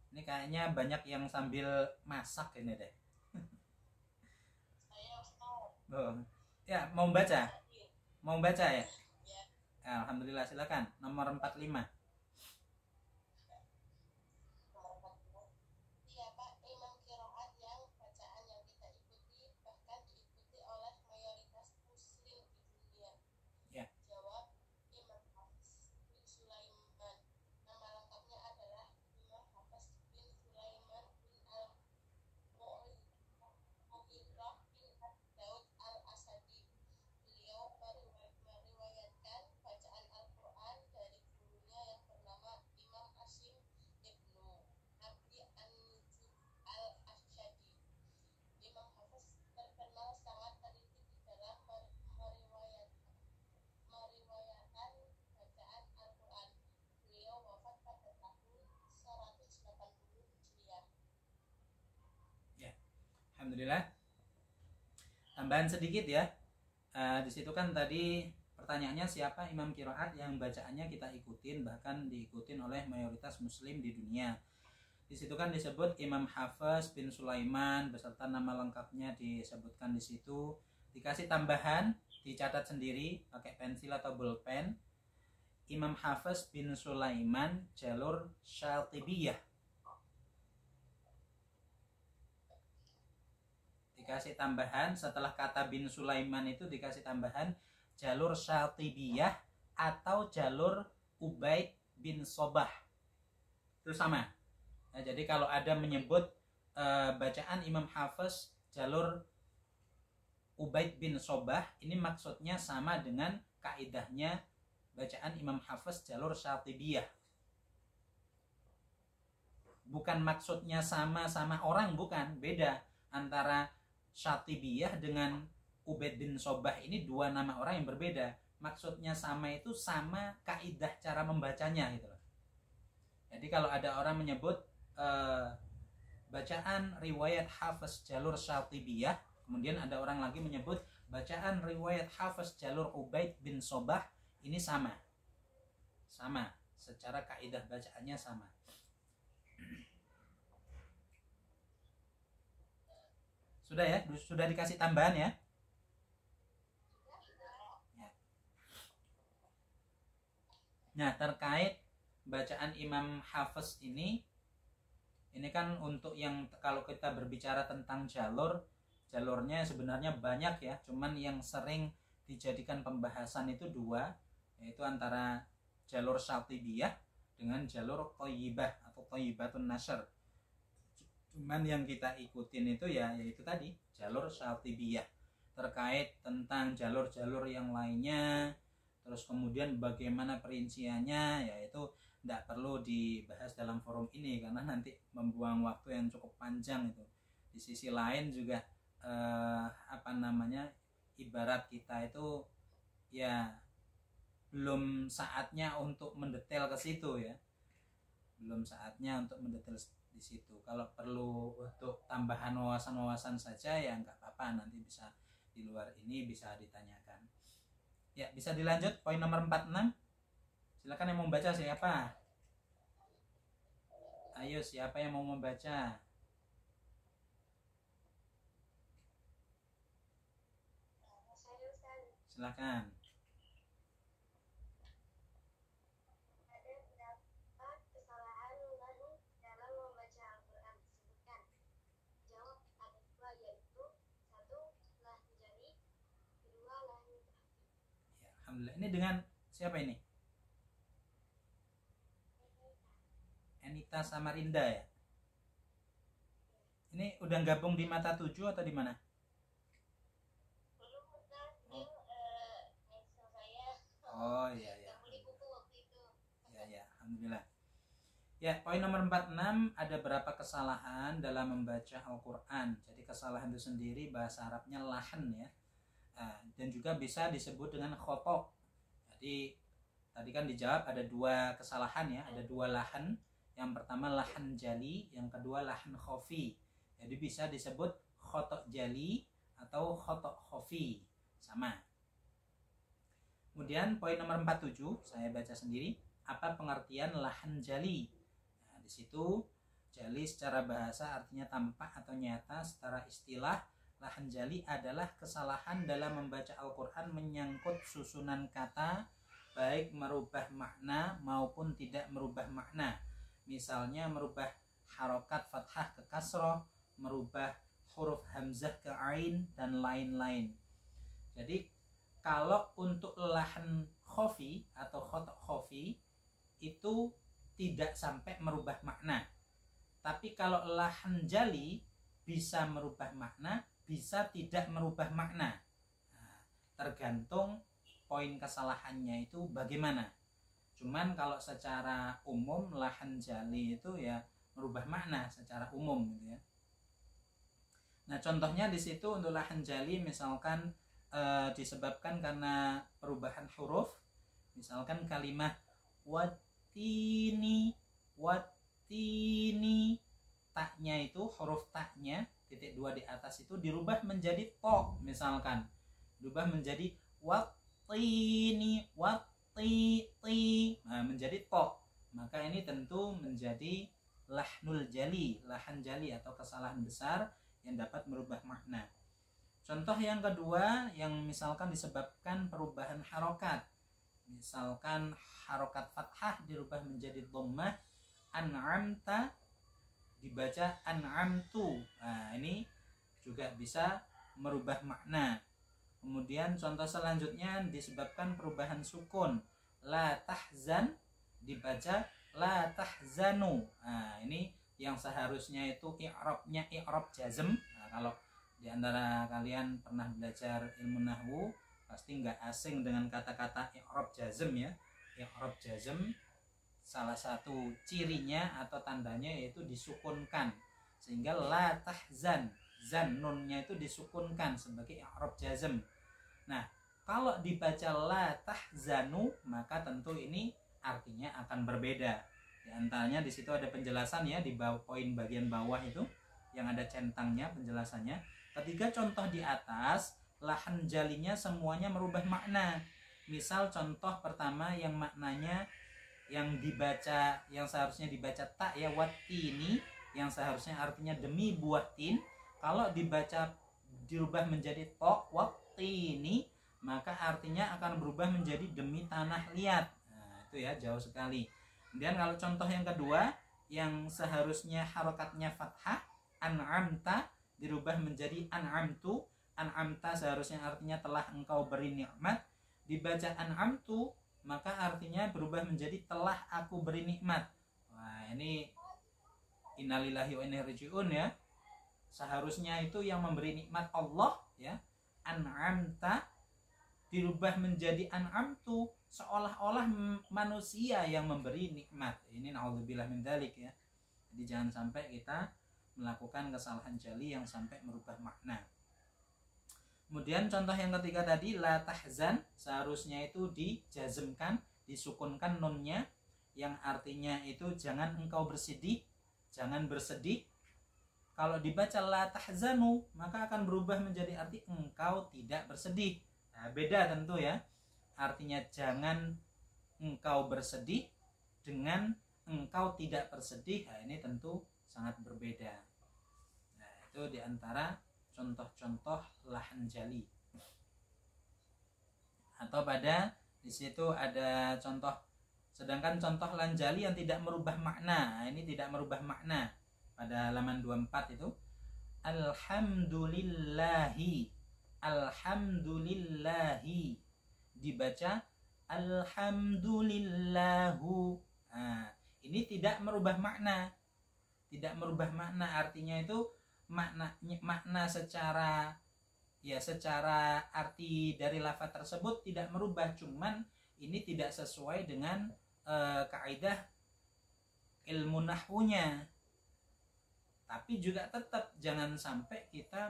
Ini kayaknya banyak yang sambil masak ini deh. Oh. Ya, mau baca? Mau baca, ya? Alhamdulillah, silakan. Nomor 45. Alhamdulillah. Tambahan sedikit, ya. Di situ kan tadi pertanyaannya siapa imam qiraat yang bacaannya kita ikutin, bahkan diikutin oleh mayoritas muslim di dunia. Di situ kan disebut Imam Hafiz bin Sulaiman beserta nama lengkapnya disebutkan di situ. Dikasih tambahan, dicatat sendiri pakai pensil atau bolpen. Imam Hafiz bin Sulaiman jalur Syatibiyah. Dikasih tambahan setelah kata bin Sulaiman itu dikasih tambahan jalur Syatibiyah atau jalur Ubaid bin Sobah. Itu sama. Nah, jadi kalau ada menyebut bacaan Imam Hafiz jalur Ubaid bin Sobah, ini maksudnya sama dengan kaidahnya bacaan Imam Hafiz jalur Syatibiyah. Bukan maksudnya sama-sama orang, bukan, beda. Antara Syatibiyah dengan Ubaid bin Sobah ini dua nama orang yang berbeda. Maksudnya sama itu sama kaidah cara membacanya gitu loh. Jadi kalau ada orang menyebut bacaan riwayat Hafiz jalur Syatibiyah, kemudian ada orang lagi menyebut bacaan riwayat Hafiz jalur Ubaid bin Sobah, ini sama secara kaidah bacaannya sama. Sudah ya, sudah dikasih tambahan ya. Nah, terkait bacaan Imam Hafiz ini kan untuk yang kalau kita berbicara tentang jalurnya sebenarnya banyak ya, cuman yang sering dijadikan pembahasan itu dua, yaitu antara jalur Syatibiyah dengan jalur Thayyibah atau Thayyibatun Nashr. Cuman yang kita ikutin itu ya yaitu tadi jalur Syatibiyah. Terkait tentang jalur-jalur yang lainnya, terus kemudian bagaimana perinciannya, yaitu tidak perlu dibahas dalam forum ini karena nanti membuang waktu yang cukup panjang itu. Di sisi lain juga ibarat kita itu ya belum saatnya untuk mendetail ke situ ya, belum saatnya untuk mendetail di situ. Kalau perlu untuk tambahan wawasan-wawasan saja ya nggak apa-apa, nanti bisa di luar ini bisa ditanyakan. Ya, bisa dilanjut poin nomor 46. Silakan yang mau membaca siapa? Ayo, siapa yang mau membaca? Silakan. Ada berapa kesalahan lahu dalam membaca Al-Quran? Sebutkan. Jawab, ada dua, yaitu satu, lah menjadi, kedua, lah Ya, alhamdulillah. Ini dengan siapa ini? Enita Samarinda ya? Ini udah gabung di Mata 7 atau di mana? belum pernah saya Oh iya ya. beli buku waktu itu. Ya, alhamdulillah. Ya, poin nomor 46, ada berapa kesalahan dalam membaca Al-Quran. Jadi kesalahan itu sendiri bahasa Arabnya lahan ya. Dan juga bisa disebut dengan khotok. Jadi tadi kan dijawab ada dua kesalahan ya, ada dua lahan. Yang pertama lahan jali, yang kedua lahan khofi. Jadi bisa disebut khotok jali atau khotok khofi, sama. Kemudian poin nomor 47, saya baca sendiri. Apa pengertian lahan jali? Nah, di situ jali secara bahasa artinya tampak atau nyata. Secara istilah, lahan jali adalah kesalahan dalam membaca Al-Quran menyangkut susunan kata, baik merubah makna maupun tidak merubah makna. Misalnya merubah harokat fathah ke kasroh, merubah huruf hamzah ke ain, dan lain-lain. Jadi kalau untuk lahan khofi atau khotok khofi itu tidak sampai merubah makna. Tapi kalau lahan jali bisa merubah makna, bisa tidak merubah makna. Nah, tergantung poin kesalahannya itu bagaimana. Cuman kalau secara umum lahan jali itu ya merubah makna secara umum gitu ya. Nah, contohnya di situ untuk lahan jali misalkan disebabkan karena perubahan huruf. Misalkan kalimat watini, taknya itu huruf taknya titik dua di atas itu dirubah menjadi to, misalkan dirubah menjadi watini, nah, menjadi to, maka ini tentu menjadi lahnul jali, lahan jali atau kesalahan besar yang dapat merubah makna. Contoh yang kedua yang misalkan disebabkan perubahan harokat, misalkan harokat fathah dirubah menjadi dhammah, an'amta dibaca an'amtu. Nah, ini juga bisa merubah makna. Kemudian contoh selanjutnya disebabkan perubahan sukun, la tahzan dibaca la tahzanu. Nah, ini yang seharusnya itu i'rabnya i'rab jazm. Nah, kalau di antara kalian pernah belajar ilmu nahwu pasti nggak asing dengan kata-kata i'rab jazm ya. i'rab jazm salah satu cirinya atau tandanya yaitu disukunkan, sehingga la tahzan, zan nunnya itu disukunkan sebagai i'rab jazm. Nah, kalau dibaca la tahzanu maka tentu ini artinya akan berbeda. Di antaranya di situ ada penjelasan ya, di bawah poin bagian bawah itu yang ada centangnya penjelasannya. Ketiga contoh di atas lahan jalinya semuanya merubah makna. Misal contoh pertama yang maknanya yang dibaca, yang seharusnya dibaca tak ya, watini, yang seharusnya artinya demi buah tin, kalau dibaca dirubah menjadi tok watini maka artinya akan berubah menjadi demi tanah liat. Nah itu ya, jauh sekali. Kemudian kalau contoh yang kedua yang seharusnya harokatnya fathah, an'amta dirubah menjadi an'amtu. An'amta seharusnya artinya telah engkau beri nikmat, dibaca an'amtu maka artinya berubah menjadi telah aku beri nikmat. Wah ini innalillahi wa inna ilaihi raji'un ya. Seharusnya itu yang memberi nikmat Allah ya, an'amta dirubah menjadi an'amtu, seolah-olah manusia yang memberi nikmat. Ini naudzubillah min dzalik ya. Jadi jangan sampai kita melakukan kesalahan jali yang sampai merubah makna. Kemudian contoh yang ketiga tadi la tahzan, seharusnya itu dijazmkan, disukunkan nunnya, yang artinya itu jangan engkau bersedih, jangan bersedih. Kalau dibaca la tahzanu maka akan berubah menjadi arti engkau tidak bersedih. Nah, beda tentu ya. Artinya jangan engkau bersedih dengan engkau tidak bersedih. Nah, ini tentu sangat berbeda. Nah, itu diantara contoh-contoh lahan jali. Atau pada di situ ada contoh, sedangkan contoh lahan jali yang tidak merubah makna. Nah, ini tidak merubah makna. Pada halaman 24 itu alhamdulillahi, alhamdulillahi dibaca alhamdulillahu. Nah, ini tidak merubah makna. Tidak merubah makna, artinya itu makna secara ya, secara arti dari lafaz tersebut tidak merubah, cuman ini tidak sesuai dengan kaidah ilmu nahwunya. Tapi juga tetap jangan sampai kita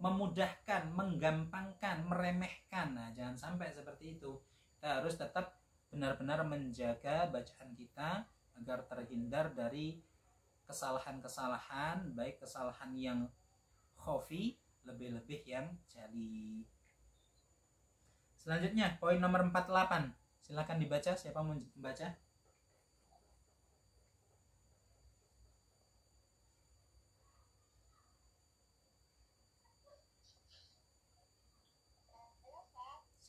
memudahkan, menggampangkan, meremehkan. Nah, jangan sampai seperti itu. Kita harus tetap benar-benar menjaga bacaan kita agar terhindar dari kesalahan-kesalahan, baik kesalahan yang khafi, lebih-lebih yang jali. Selanjutnya poin nomor 48. Silakan dibaca, siapa mau membaca?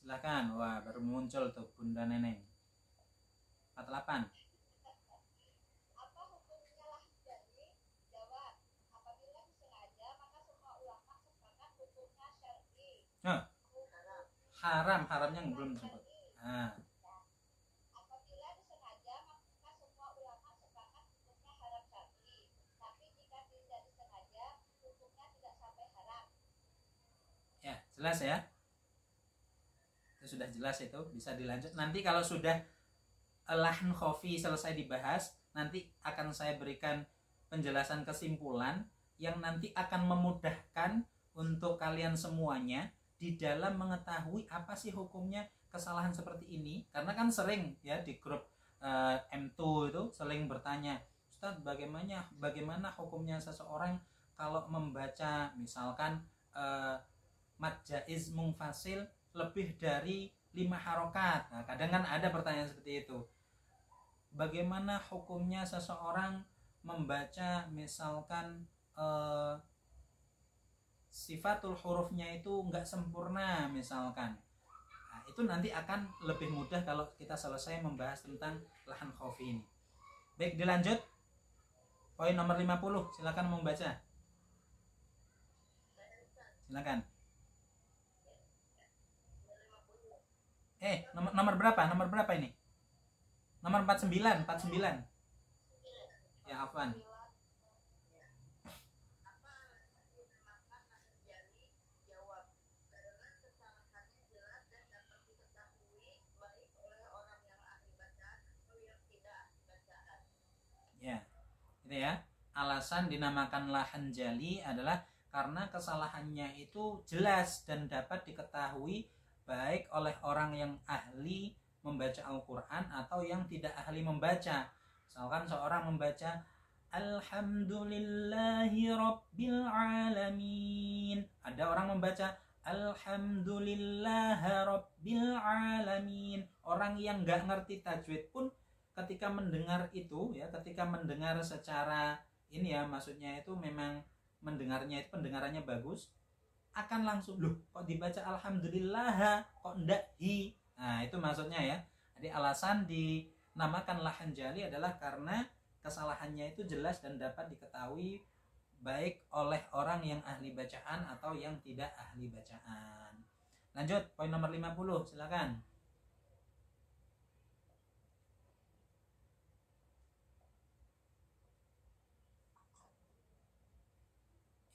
Silakan. Wah, baru muncul tuh Bunda Neneng. 48. Haram, haramnya belum disebut. Nah. Apabila disengaja maka semua ulama sepakat hukumnya haram syar'i. Tapi jika tidak disengaja hukumnya tidak sampai haram. Ya, jelas ya. Itu sudah jelas, itu bisa dilanjut. Nanti kalau sudah lahn khafi selesai dibahas, nanti akan saya berikan penjelasan kesimpulan yang nanti akan memudahkan untuk kalian semuanya di dalam mengetahui apa sih hukumnya kesalahan seperti ini. Karena kan sering ya di grup M2 itu sering bertanya, Ustadz bagaimana hukumnya seseorang kalau membaca misalkan mad jaiz munfasil lebih dari 5 harokat. Nah, kadang kan ada pertanyaan seperti itu. Bagaimana hukumnya seseorang membaca misalkan sifatul hurufnya itu enggak sempurna misalkan. Nah, itu nanti akan lebih mudah kalau kita selesai membahas tentang lahan khafi ini. Baik, dilanjut. Poin nomor 50, silakan membaca. Silakan. Nomor berapa? Nomor berapa ini? Nomor 49, 49. Ya, afwan. gitu ya. Alasan dinamakan lahan jali adalah karena kesalahannya itu jelas dan dapat diketahui baik oleh orang yang ahli membaca Al-Quran atau yang tidak ahli membaca. Misalkan seorang membaca Alhamdulillahi Rabbil Alamin, ada orang membaca Alhamdulillahi Rabbil Alamin. Orang yang nggak ngerti tajwid pun ketika mendengar itu ya, ketika mendengar secara ini ya, maksudnya itu memang mendengarnya itu pendengarannya bagus, akan langsung loh kok dibaca Alhamdulillah kok ndak hi. Nah itu maksudnya ya. Jadi alasan dinamakan lahan jali adalah karena kesalahannya itu jelas dan dapat diketahui baik oleh orang yang ahli bacaan atau yang tidak ahli bacaan. Lanjut poin nomor 50, silakan.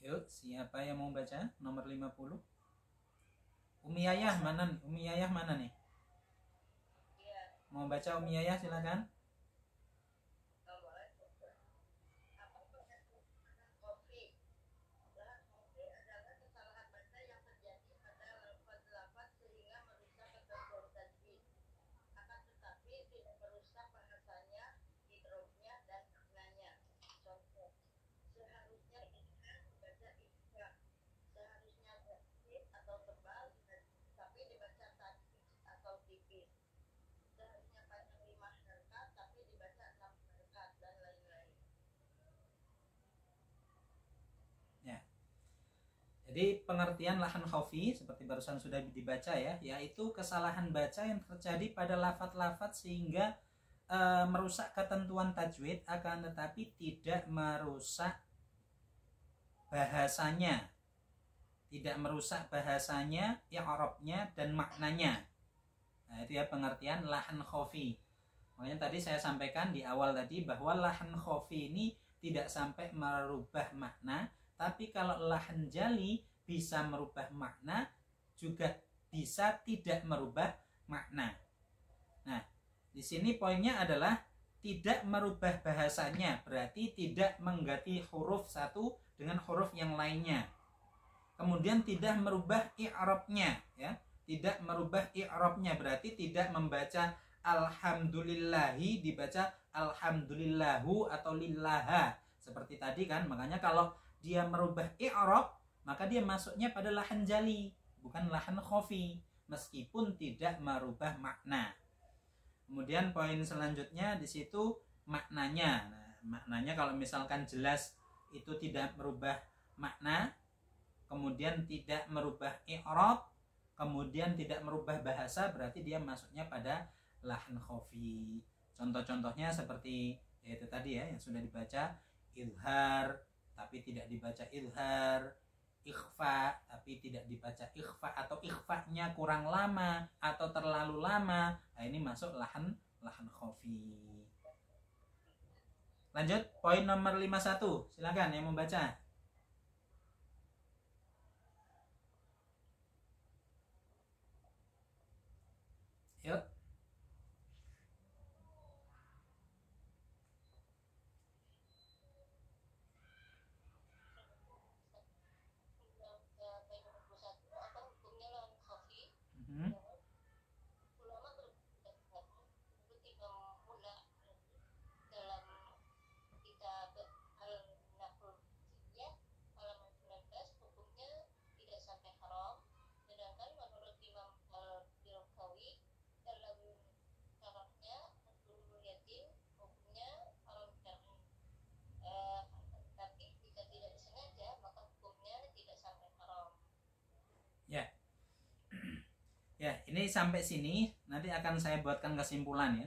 Yuk, siapa yang mau baca nomor 50? Umi Yayah mana? Umi Yayah mana nih? Mau baca Umi Yayah silakan. Jadi pengertian lahan khafi seperti barusan sudah dibaca ya, yaitu kesalahan baca yang terjadi pada lafadz-lafadz sehingga merusak ketentuan tajwid akan tetapi tidak merusak bahasanya, i'rabnya dan maknanya. Nah itu ya pengertian lahan khafi. Makanya tadi saya sampaikan di awal tadi bahwa lahan khafi ini tidak sampai merubah makna, tapi kalau lahan jali bisa merubah makna, juga bisa tidak merubah makna. Nah, di sini poinnya adalah tidak merubah bahasanya, berarti tidak mengganti huruf satu dengan huruf yang lainnya. Kemudian tidak merubah i'rabnya, ya, tidak merubah i'rabnya, berarti tidak membaca alhamdulillahi dibaca alhamdulillahu atau lillaha seperti tadi kan. Makanya kalau dia merubah i'rab maka dia masuknya pada lahan jali bukan lahan khafi meskipun tidak merubah makna. Kemudian poin selanjutnya di situ maknanya. Nah, maknanya kalau misalkan jelas itu tidak merubah makna, kemudian tidak merubah i'rab, kemudian tidak merubah bahasa, berarti dia masuknya pada lahan khafi. Contoh-contohnya seperti itu tadi ya yang sudah dibaca, izhar tapi tidak dibaca izhar, ikhfa tapi tidak dibaca ikhfa, atau ikhfanya kurang lama atau terlalu lama. Nah ini masuk lahan khafi. Lanjut poin nomor 51, silakan yang membaca. Yuk. Ya, ini sampai sini nanti akan saya buatkan kesimpulan ya.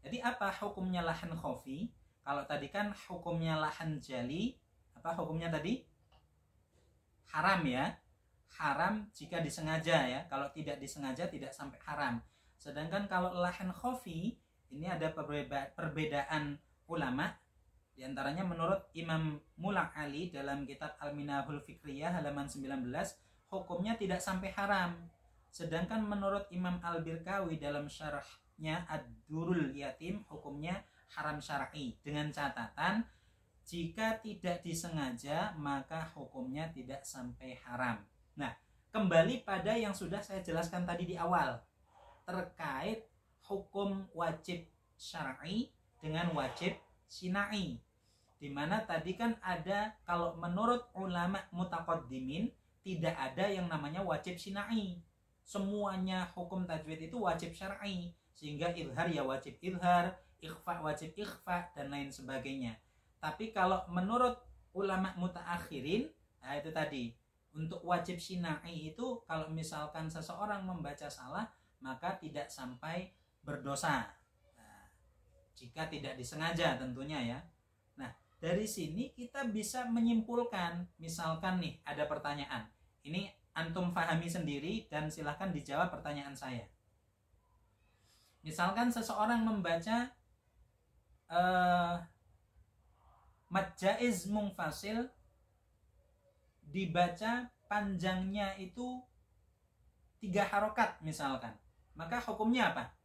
Jadi apa hukumnya lahan khafi? Kalau tadi kan hukumnya lahan jali, apa hukumnya tadi? Haram ya. Haram jika disengaja ya. Kalau tidak disengaja tidak sampai haram. Sedangkan kalau lahan khafi ini ada perbedaan ulama. Di antaranya menurut Imam Mula Ali dalam kitab Al-Minahul Fikriyah halaman 19, hukumnya tidak sampai haram. Sedangkan menurut Imam Al-Birkawi dalam syarahnya Ad-Durul Yatim, hukumnya haram syar'i dengan catatan Jika tidak disengaja maka hukumnya tidak sampai haram. Nah, kembali pada yang sudah saya jelaskan tadi di awal terkait hukum wajib syar'i dengan wajib syina'i. Dimana tadi kan ada, kalau menurut ulama mutaqaddimin tidak ada yang namanya wajib syina'i. Semuanya hukum tajwid itu wajib syar'i, sehingga izhar ya wajib izhar, ikhfa wajib ikhfa, dan lain sebagainya. Tapi kalau menurut ulama mutaakhirin, nah itu tadi, untuk wajib syina'i itu kalau misalkan seseorang membaca salah maka tidak sampai berdosa. Nah, jika tidak disengaja tentunya ya. Nah, dari sini kita bisa menyimpulkan, misalkan nih ada pertanyaan. Ini antum fahami sendiri dan silahkan dijawab pertanyaan saya. Misalkan seseorang membaca mad jaiz munfasil, dibaca panjangnya itu 3 harokat misalkan, maka hukumnya apa?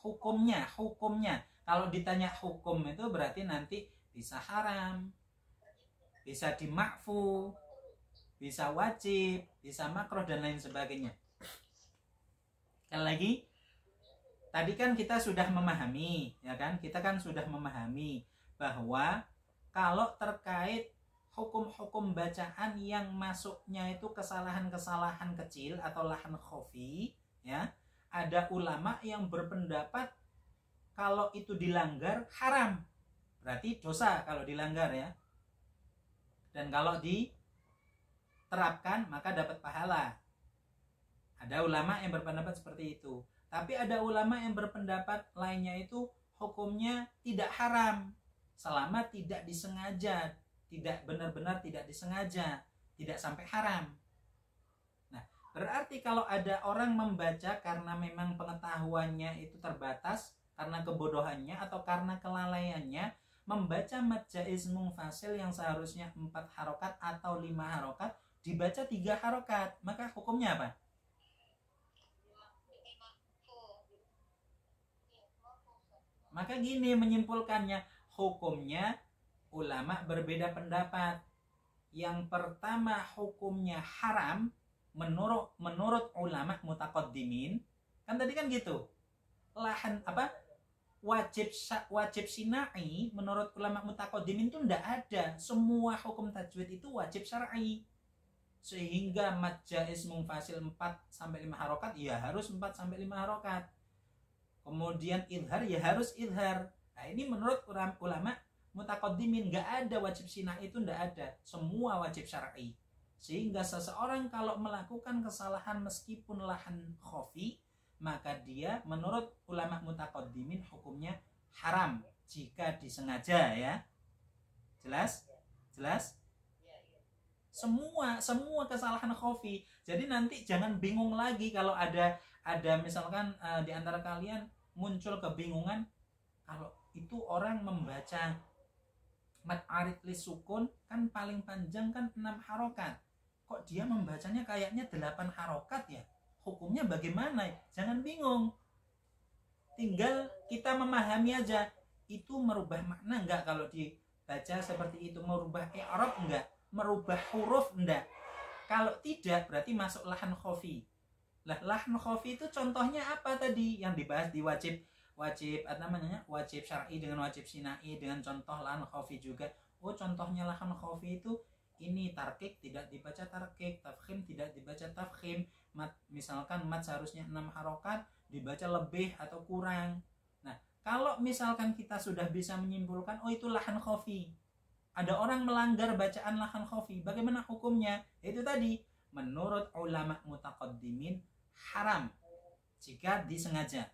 Hukumnya kalau ditanya hukum itu berarti nanti bisa haram, bisa dimakfu, bisa wajib, bisa makruh, dan lain sebagainya. Sekali lagi, tadi kan kita sudah memahami, ya kan? Kita kan sudah memahami bahwa kalau terkait hukum-hukum bacaan yang masuknya itu kesalahan-kesalahan kecil atau lahan khafi, ya, ada ulama yang berpendapat kalau itu dilanggar haram, berarti dosa kalau dilanggar ya. Dan kalau diterapkan maka dapat pahala. Ada ulama yang berpendapat seperti itu. Tapi ada ulama yang berpendapat lainnya itu hukumnya tidak haram selama tidak disengaja, tidak benar-benar tidak disengaja, tidak sampai haram. Nah, berarti kalau ada orang membaca karena memang pengetahuannya itu terbatas, karena kebodohannya atau karena kelalaiannya, membaca mad jaiz munfasil yang seharusnya 4 harokat atau 5 harokat dibaca 3 harokat, maka hukumnya apa? Maka gini menyimpulkannya, hukumnya ulama berbeda pendapat. Yang pertama hukumnya haram menurut ulama mutaqaddimin. Kan tadi kan gitu. Lahan apa? Wajib syina'i menurut ulama mutaqaddimin itu enggak ada. Semua hukum tajwid itu wajib syar'i. Sehingga mad jaiz munfasil 4 sampai 5 harokat ya harus 4 sampai 5 harokat. Kemudian izhar ya harus izhar. Nah, ini menurut ulama mutaqaddimin, nggak ada wajib syina, itu nggak ada, semua wajib syar'i. Sehingga seseorang kalau melakukan kesalahan meskipun lahan khafi, maka dia menurut ulama mutaqaddimin hukumnya haram jika disengaja ya. Jelas? Semua kesalahan khafi. Jadi nanti jangan bingung lagi kalau ada misalkan di antara kalian muncul kebingungan, kalau itu orang membaca mad arid li sukun kan paling panjang kan 6 harokat, kok dia membacanya kayaknya 8 harokat ya, hukumnya bagaimana? Jangan bingung, tinggal kita memahami aja, itu merubah makna enggak kalau dibaca seperti itu, merubah i'rab enggak, merubah huruf enggak. Kalau tidak berarti masuk lahan khafi. Lah, lahan khafi itu contohnya apa tadi yang dibahas di wajib syar'i dengan wajib syina'i dengan contoh lahan khafi juga. Oh, contohnya lahan khafi itu ini tarkik tidak dibaca tarkik, tafkhim tidak dibaca tafkhim, misalkan mat seharusnya 6 harokat dibaca lebih atau kurang. Nah, kalau misalkan kita sudah bisa menyimpulkan oh itu lahan khafi, ada orang melanggar bacaan lahan khafi, bagaimana hukumnya? Itu tadi menurut ulama mutaqaddimin haram jika disengaja.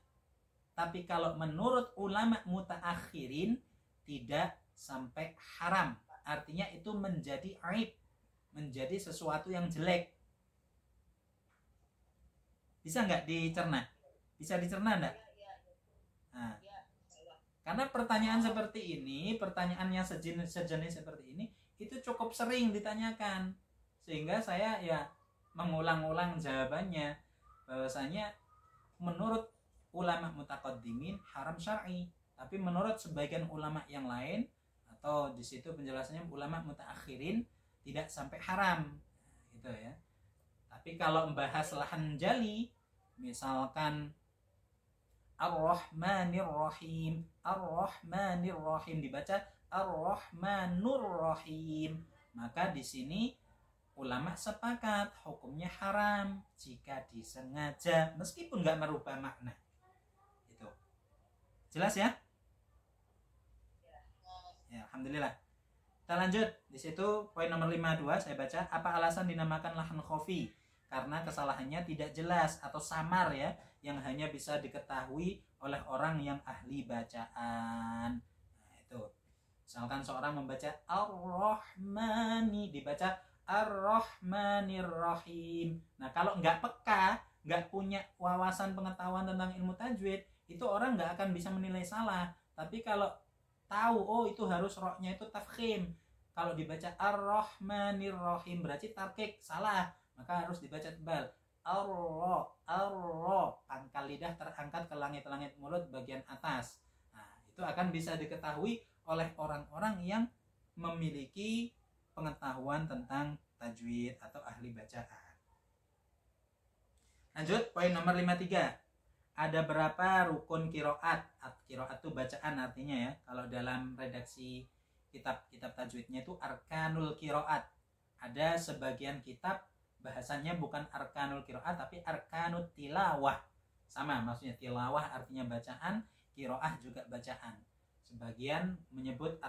Tapi kalau menurut ulama mutaakhirin tidak sampai haram. Artinya itu menjadi aib, menjadi sesuatu yang jelek. Bisa nggak dicerna? Bisa dicerna nggak? Nah, karena pertanyaan seperti ini, pertanyaannya sejenis seperti ini, itu cukup sering ditanyakan. Sehingga saya ya mengulang-ulang jawabannya, bahwasanya menurut ulama mutaqaddimin haram syar'i, tapi menurut sebagian ulama yang lain atau di situ penjelasannya ulama mutaakhirin tidak sampai haram, gitu ya. Tapi kalau membahas lahan jali, misalkan Ar-Rahmanir Rahim, Ar-Rahmanir Rahim dibaca Ar-Rahmanur Rahim, maka di sini ulama sepakat hukumnya haram jika disengaja meskipun nggak merubah makna. Itu jelas ya? Ya, alhamdulillah. Kita lanjut. Di situ poin nomor 52 saya baca, apa alasan dinamakan lahan khafi? Karena kesalahannya tidak jelas atau samar ya, yang hanya bisa diketahui oleh orang yang ahli bacaan. Nah, itu. Misalkan seorang membaca Ar-Rahmani dibaca Ar-Rahmanir Rahim. Nah, kalau nggak peka, nggak punya wawasan pengetahuan tentang ilmu tajwid, itu orang nggak akan bisa menilai salah. Tapi kalau tahu, oh itu harus rohnya itu tafkhim. Kalau dibaca Ar-Rahmanir Rahim berarti tarkik, salah. Maka harus dibaca tebal. Ar-Ra, pangkal lidah terangkat ke langit-langit mulut bagian atas. Nah, itu akan bisa diketahui oleh orang-orang yang memiliki pengetahuan tentang tajwid atau ahli bacaan. Lanjut, poin nomor 53. Ada berapa rukun kiroat? Kiroat itu bacaan artinya ya. Kalau dalam redaksi kitab-kitab tajwidnya itu arkanul kiroat. Ada sebagian kitab bahasanya bukan arkanul kiroat tapi arkanut tilawah. Sama maksudnya, tilawah artinya bacaan, kiroah juga bacaan. Sebagian menyebut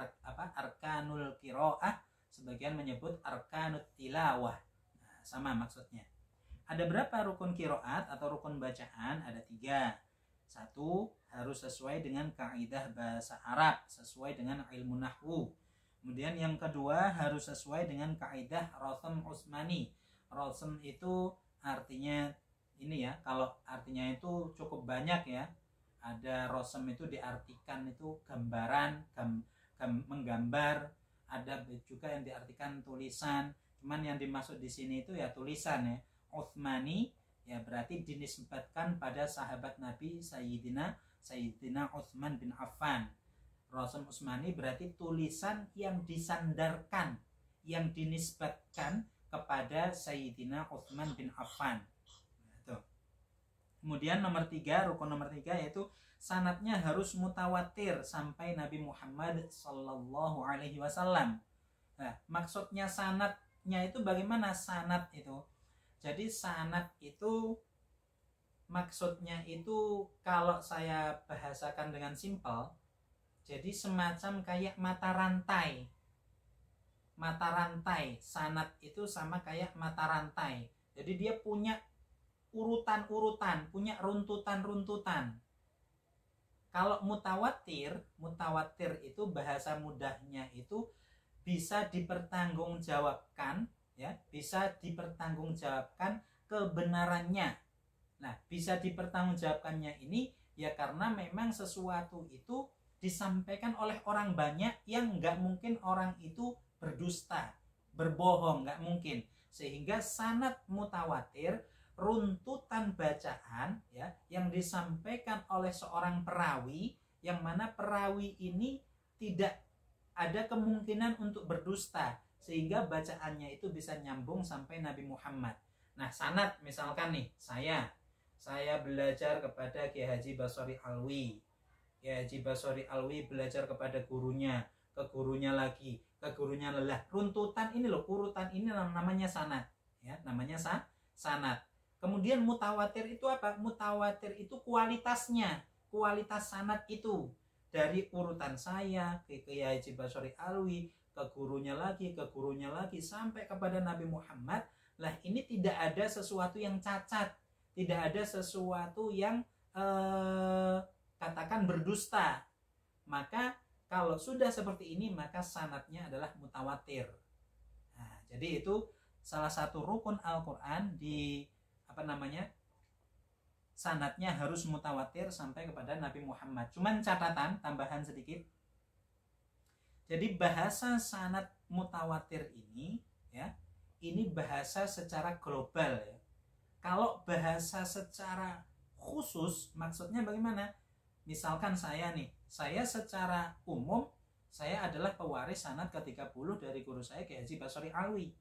arkanul kiroah, sebagian menyebut arkanut tilawah. Nah, sama maksudnya. Ada berapa rukun kiroat atau rukun bacaan? Ada 3. 1, harus sesuai dengan kaidah bahasa Arab, sesuai dengan ilmu nahwu. Kemudian yang kedua harus sesuai dengan kaidah Rosem Usmani. Rosem itu artinya ini ya, kalau artinya itu cukup banyak ya. Ada rosem itu diartikan itu gambaran, menggambar. Ada juga yang diartikan tulisan. Cuman yang dimaksud di sini itu ya tulisan ya. Utsmani ya berarti dinisbatkan pada sahabat Nabi Sayyidina Utsman bin Affan. Rosem Utsmani berarti tulisan yang disandarkan, yang dinisbatkan kepada Sayyidina Utsman bin Affan. Nah, kemudian nomor 3, rukun nomor 3 yaitu sanadnya harus mutawatir sampai Nabi Muhammad sallallahu alaihi wasallam. Nah, maksudnya sanadnya itu bagaimana sanad itu? Jadi sanad itu maksudnya itu kalau saya bahasakan dengan simpel, jadi semacam kayak mata rantai. Mata rantai, sanad itu sama kayak mata rantai. Jadi dia punya urutan-urutan, punya runtutan-runtutan. Kalau mutawatir itu bahasa mudahnya itu bisa dipertanggungjawabkan ya, bisa dipertanggungjawabkan kebenarannya. Nah, bisa dipertanggungjawabkannya ini ya karena memang sesuatu itu disampaikan oleh orang banyak yang nggak mungkin orang itu berdusta, berbohong, nggak mungkin. Sehingga sanad mutawatir, runtutan bacaan ya yang disampaikan oleh seorang perawi, yang mana perawi ini tidak ada kemungkinan untuk berdusta, sehingga bacaannya itu bisa nyambung sampai Nabi Muhammad. Nah, sanad misalkan nih, saya belajar kepada Kiai Haji Basori Alwi. Kiai Haji Basori Alwi belajar kepada gurunya, ke gurunya lagi, ke gurunya lelah. Runtutan ini loh, urutan ini namanya sanad, ya, namanya sanad. Kemudian mutawatir itu apa? Mutawatir itu kualitasnya, kualitas sanad itu dari urutan saya ke Kiai Haji Basori Alwi, ke gurunya lagi sampai kepada Nabi Muhammad. Lah ini tidak ada sesuatu yang cacat, tidak ada sesuatu yang katakan berdusta. Maka kalau sudah seperti ini maka sanadnya adalah mutawatir. Nah, jadi itu salah satu rukun Al-Qur'an di sanadnya harus mutawatir sampai kepada Nabi Muhammad. Cuman catatan tambahan sedikit. Jadi bahasa sanad mutawatir ini ya, ini bahasa secara global ya. Kalau bahasa secara khusus maksudnya bagaimana? Misalkan saya nih, saya secara umum saya adalah pewaris sanad ke-30 dari guru saya Kiai Haji Basri Alwi.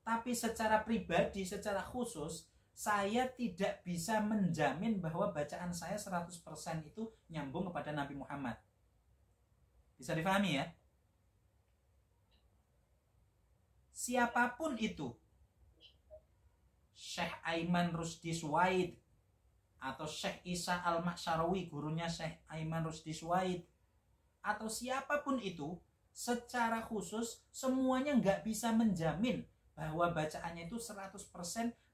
Tapi secara pribadi, secara khusus, saya tidak bisa menjamin bahwa bacaan saya 100% itu nyambung kepada Nabi Muhammad. Bisa difahami ya? Siapapun itu, Syekh Aiman Rusdi Suwaid atau Syekh Isa Al-Maksarawi, gurunya Syekh Aiman Rusdi Suwaid, atau siapapun itu, secara khusus semuanya nggak bisa menjamin bahwa bacaannya itu 100%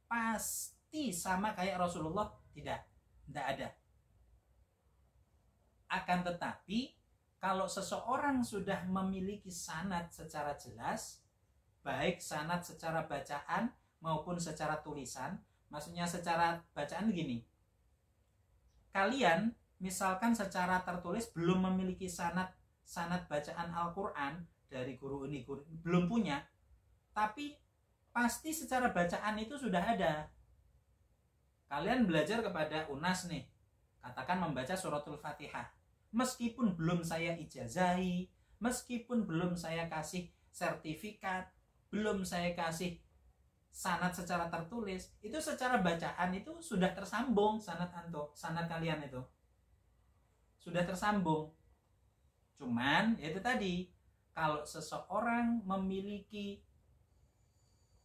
pasti sama kayak Rasulullah. Tidak ada. Akan tetapi kalau seseorang sudah memiliki sanad secara jelas, baik sanad secara bacaan maupun secara tulisan, maksudnya secara bacaan begini, kalian misalkan secara tertulis belum memiliki sanad bacaan Al-Quran dari guru ini, belum punya, tapi pasti secara bacaan itu sudah ada. Kalian belajar kepada Unas nih, katakan membaca suratul Fatihah, meskipun belum saya ijazahi, meskipun belum saya kasih sertifikat, belum saya kasih sanad secara tertulis, itu secara bacaan itu sudah tersambung sanad kalian itu sudah tersambung. Cuman itu tadi, kalau seseorang memiliki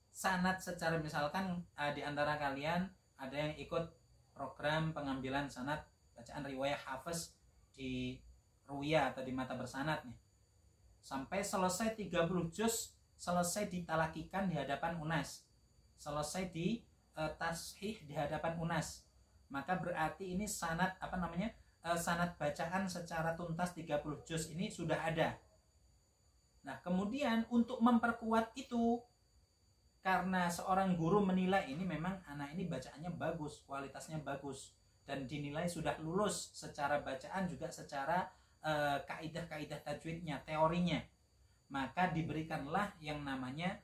sanad secara, misalkan di antara kalian ada yang ikut program pengambilan sanad bacaan riwayah Hafiz di Ruya atau di mata bersanad nih, sampai selesai 30 juz, selesai ditalakikan di hadapan Unas, selesai di tashih di hadapan Unas, maka berarti ini sanad sanad bacaan secara tuntas 30 juz ini sudah ada. Nah, kemudian untuk memperkuat itu, karena seorang guru menilai ini memang anak ini bacaannya bagus, kualitasnya bagus, dan dinilai sudah lulus secara bacaan juga secara kaidah-kaidah tajwidnya, teorinya, maka diberikanlah yang namanya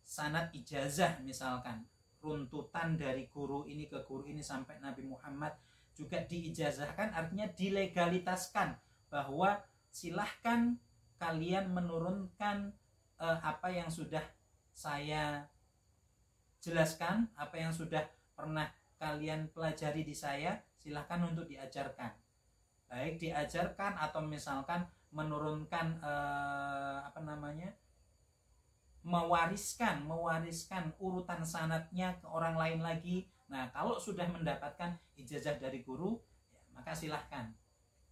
sanad ijazah, misalkan runtutan dari guru ini ke guru ini sampai Nabi Muhammad juga diijazahkan, artinya dilegalitaskan bahwa silahkan kalian menurunkan apa yang sudah saya jelaskan, apa yang sudah pernah kalian pelajari di saya, silahkan untuk diajarkan, baik diajarkan atau misalkan menurunkan mewariskan urutan sanadnya ke orang lain lagi. Nah, kalau sudah mendapatkan ijazah dari guru, ya, maka silahkan.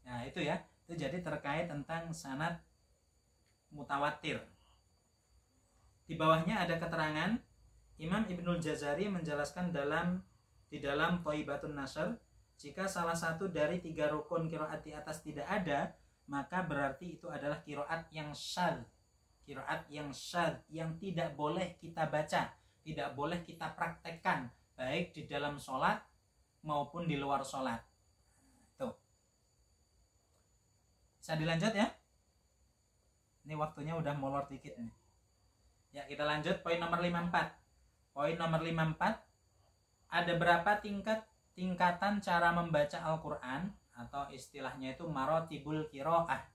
Nah, itu ya, itu jadi terkait tentang sanad mutawatir. Di bawahnya ada keterangan Imam Ibnul Jazari menjelaskan di dalam Thaibatun Nasr, jika salah satu dari 3 rukun qiraat di atas tidak ada, maka berarti itu adalah qiraat yang syadz. Qiraat yang syadz, yang tidak boleh kita baca, tidak boleh kita praktekkan, baik di dalam sholat maupun di luar sholat. Tuh. Bisa dilanjut ya? Ini waktunya udah molor dikit nih. Ya, kita lanjut poin nomor 54. Poin nomor 54, ada berapa tingkatan cara membaca Al-Quran, atau istilahnya itu marotibul qiraah.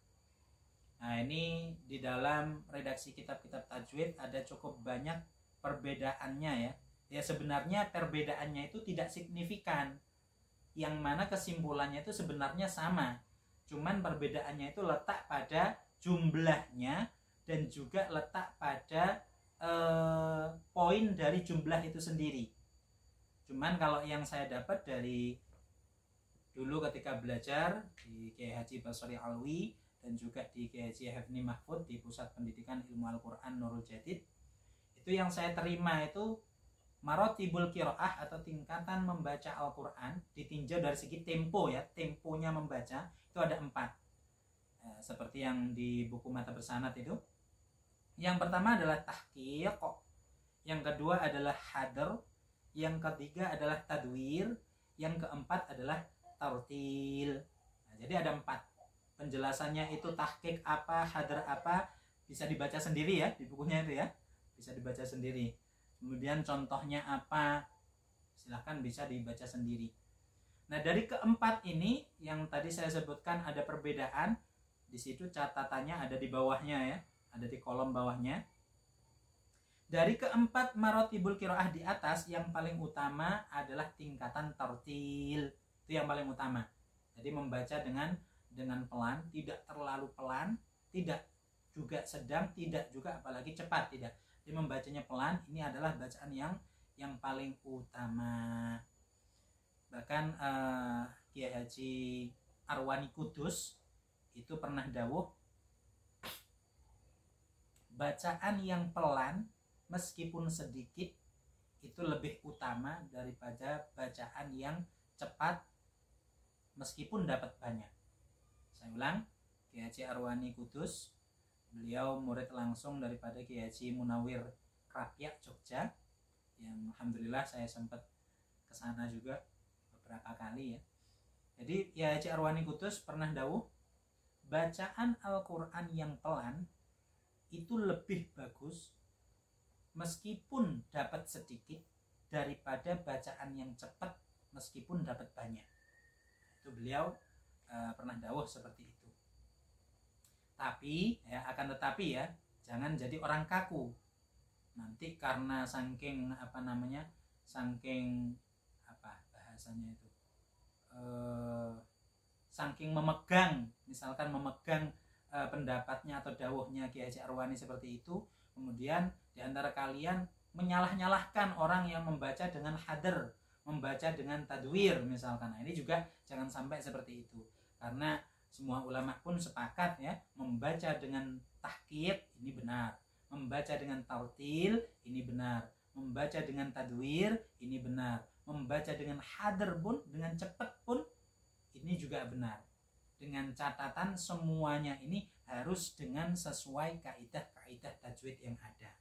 Nah, ini di dalam redaksi kitab-kitab tajwid ada cukup banyak perbedaannya ya. Ya, sebenarnya perbedaannya itu tidak signifikan, yang mana kesimpulannya itu sebenarnya sama, cuman perbedaannya itu letak pada jumlahnya dan juga letak pada poin dari jumlah itu sendiri. Cuman kalau yang saya dapat dari dulu ketika belajar di Kiai Haji Basri Alwi dan juga di Kiai Haji Hafni Mahfud di Pusat Pendidikan Ilmu Al-Quran Nurul Jadid, itu yang saya terima itu marotibul qiraah atau tingkatan membaca Al-Quran ditinjau dari segi tempo ya, temponya membaca itu ada 4, seperti yang di buku mata bersanad itu. Yang pertama adalah tahqiq, yang kedua adalah hadr, yang ketiga adalah tadwir, yang keempat adalah tartil. Nah, jadi ada 4 penjelasannya itu. Tahqiq apa, hadr apa, bisa dibaca sendiri ya di bukunya itu ya, bisa dibaca sendiri. Kemudian contohnya apa, Silahkan bisa dibaca sendiri. Nah, dari keempat ini yang tadi saya sebutkan ada perbedaan. Di situ catatannya ada di bawahnya ya, ada di kolom bawahnya. Dari keempat marotibul qiraah di atas, yang paling utama adalah tingkatan tartil. Itu yang paling utama. Jadi membaca dengan pelan, tidak terlalu pelan, tidak juga sedang, tidak juga apalagi cepat, tidak. Jadi membacanya pelan, ini adalah bacaan yang paling utama. Bahkan Kiai Haji Arwani Kudus itu pernah dawuh, bacaan yang pelan meskipun sedikit itu lebih utama daripada bacaan yang cepat meskipun dapat banyak. Saya ulang, Kiai Haji Arwani Kudus, beliau murid langsung daripada Kiai Haji Munawir Krapyak Jogja, yang alhamdulillah saya sempat ke sana juga beberapa kali ya. Jadi Kiai Haji Arwani Kudus pernah dawuh, bacaan Al-Quran yang pelan itu lebih bagus meskipun dapat sedikit daripada bacaan yang cepat meskipun dapat banyak. Itu beliau pernah dawuh seperti itu. Tapi ya, akan tetapi ya, jangan jadi orang kaku. Nanti karena saking saking bahasanya itu, saking memegang, misalkan memegang pendapatnya atau dawuhnya Kiai Haji Arwani seperti itu, kemudian di antara kalian menyalah-nyalahkan orang yang membaca dengan hadar, membaca dengan tadwir misalkan. Nah, ini juga jangan sampai seperti itu. Karena semua ulama pun sepakat ya, membaca dengan tahqiq ini benar, membaca dengan tartil ini benar, membaca dengan tadwir ini benar, membaca dengan hadar pun, dengan cepat pun ini juga benar. Dengan catatan semuanya ini harus dengan sesuai kaidah-kaidah tajwid yang ada.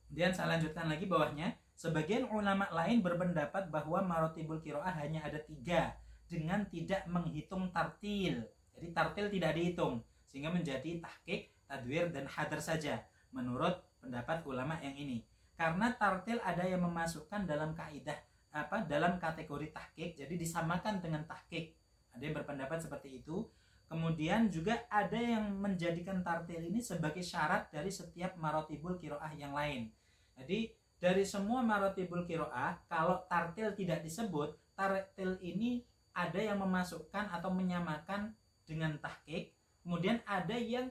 Kemudian saya lanjutkan lagi bawahnya. Sebagian ulama lain berpendapat bahwa marotibul qiraah hanya ada 3 dengan tidak menghitung tartil. Jadi tartil tidak dihitung, sehingga menjadi tahqiq, tadwir, dan hadar saja menurut pendapat ulama yang ini. Karena tartil ada yang memasukkan dalam kaidah dalam kategori tahqiq, jadi disamakan dengan tahqiq. Ada yang berpendapat seperti itu. Kemudian juga ada yang menjadikan tartil ini sebagai syarat dari setiap marotibul qiraah yang lain. Jadi dari semua marotibul qiraah, kalau tartil tidak disebut, tartil ini ada yang memasukkan atau menyamakan dengan tahqiq. Kemudian ada yang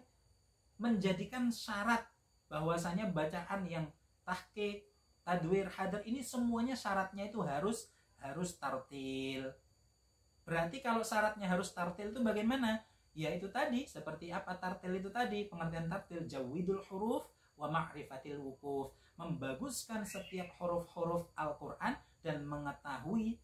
menjadikan syarat bahwasanya bacaan yang tahqiq, tadwir, hadar ini semuanya syaratnya itu harus tartil. Berarti kalau syaratnya harus tartil itu bagaimana? Ya itu tadi, seperti apa tartil itu tadi? Pengertian tartil, jawidul huruf wa ma'rifatil wukuf, membaguskan setiap huruf-huruf Al-Quran dan mengetahui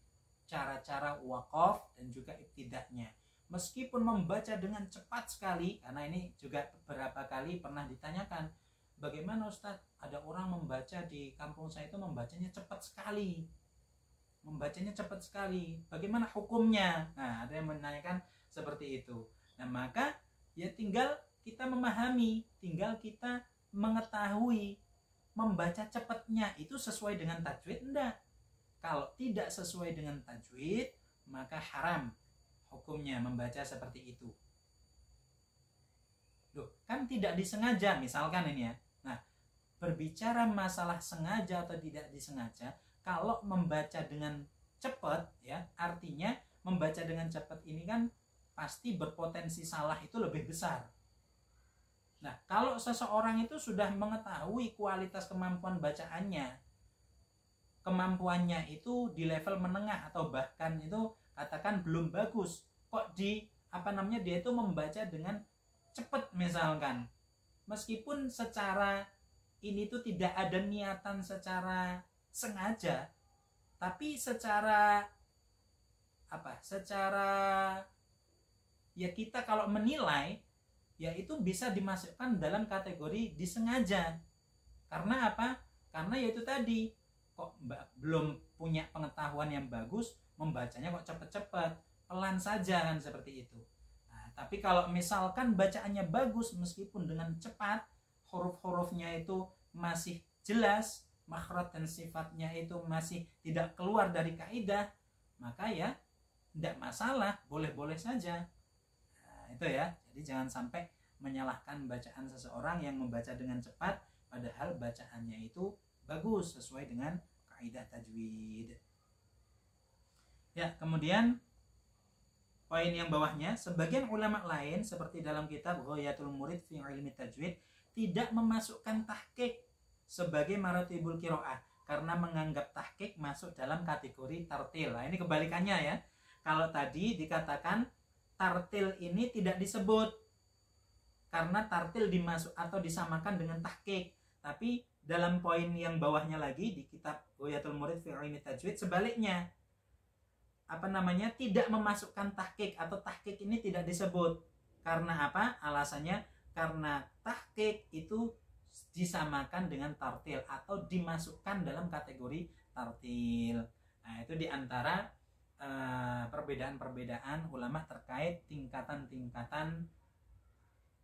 cara-cara waqaf dan juga ibtidaknya. Meskipun membaca dengan cepat sekali, karena ini juga beberapa kali pernah ditanyakan, bagaimana Ustadz, ada orang membaca di kampung saya itu membacanya cepat sekali, bagaimana hukumnya? Nah, ada yang menanyakan seperti itu. Nah, maka ya tinggal kita memahami, tinggal kita mengetahui membaca cepatnya itu sesuai dengan tajwid enggak. Kalau tidak sesuai dengan tajwid, maka haram hukumnya membaca seperti itu. Loh, kan tidak disengaja misalkan ini ya. Nah, berbicara masalah sengaja atau tidak disengaja, kalau membaca dengan cepat ya, artinya membaca dengan cepat ini kan pasti berpotensi salah itu lebih besar. Nah, kalau seseorang itu sudah mengetahui kualitas kemampuan bacaannya, kemampuannya itu di level menengah atau bahkan itu katakan belum bagus, kok dia itu membaca dengan cepat misalkan, meskipun secara ini tuh tidak ada niatan secara sengaja, tapi secara ya kita kalau menilai ya itu bisa dimasukkan dalam kategori disengaja. Karena apa? Karena ya itu tadi, kok belum punya pengetahuan yang bagus, membacanya kok cepet-cepet, pelan saja kan seperti itu. Nah, tapi kalau misalkan bacaannya bagus meskipun dengan cepat, huruf-hurufnya itu masih jelas, makhraj dan sifatnya itu masih tidak keluar dari kaidah, maka ya tidak masalah, boleh-boleh saja. Nah, itu ya. Jadi jangan sampai menyalahkan bacaan seseorang yang membaca dengan cepat padahal bacaannya itu bagus sesuai dengan kaidah tajwid. Ya, kemudian poin yang bawahnya, sebagian ulama lain seperti dalam kitab Ghayatul Murid fi Ilmi Tajwid tidak memasukkan tahqiq sebagai maratibul qiraah karena menganggap tahqiq masuk dalam kategori tartil. Nah, ini kebalikannya ya. Kalau tadi dikatakan tartil ini tidak disebut karena tartil dimasuk atau disamakan dengan tahqiq. Tapi dalam poin yang bawahnya lagi di kitab Ghayatul Murid fi Ilmi Tajwid sebaliknya. Tidak memasukkan tahqiq atau tahqiq ini tidak disebut. Karena apa? Alasannya karena tahqiq itu disamakan dengan tartil atau dimasukkan dalam kategori tartil. Nah, itu diantara perbedaan-perbedaan ulama terkait tingkatan-tingkatan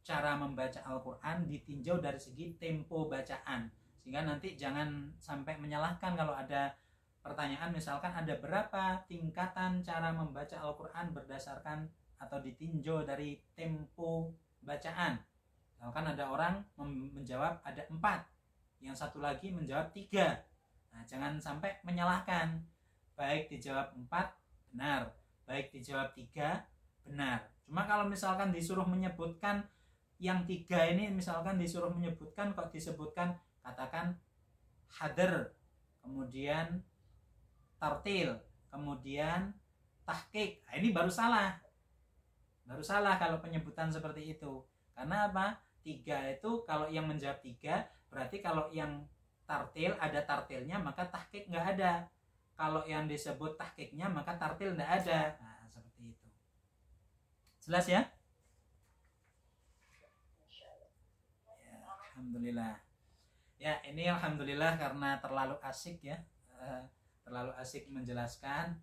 cara membaca Al-Quran ditinjau dari segi tempo bacaan. Sehingga nanti jangan sampai menyalahkan kalau ada pertanyaan misalkan ada berapa tingkatan cara membaca Al-Quran berdasarkan atau ditinjau dari tempo bacaan. Misalkan ada orang menjawab ada 4, yang satu lagi menjawab 3. Nah, jangan sampai menyalahkan. Baik dijawab 4 benar, baik dijawab 3 benar. Cuma kalau misalkan disuruh menyebutkan yang 3 ini, misalkan disuruh menyebutkan kok disebutkan katakan hadr, kemudian tartil, kemudian tahqiq. Nah, ini baru salah. Baru salah kalau penyebutan seperti itu. Karena apa? 3 itu kalau yang menjawab 3 berarti kalau yang tartil ada tartilnya maka tahqiq nggak ada. Kalau yang disebut tahqiqnya maka tartil nggak ada. Nah, seperti itu. Jelas ya? Ya, alhamdulillah. Ya, ini alhamdulillah karena terlalu asik ya. Terlalu asik menjelaskan.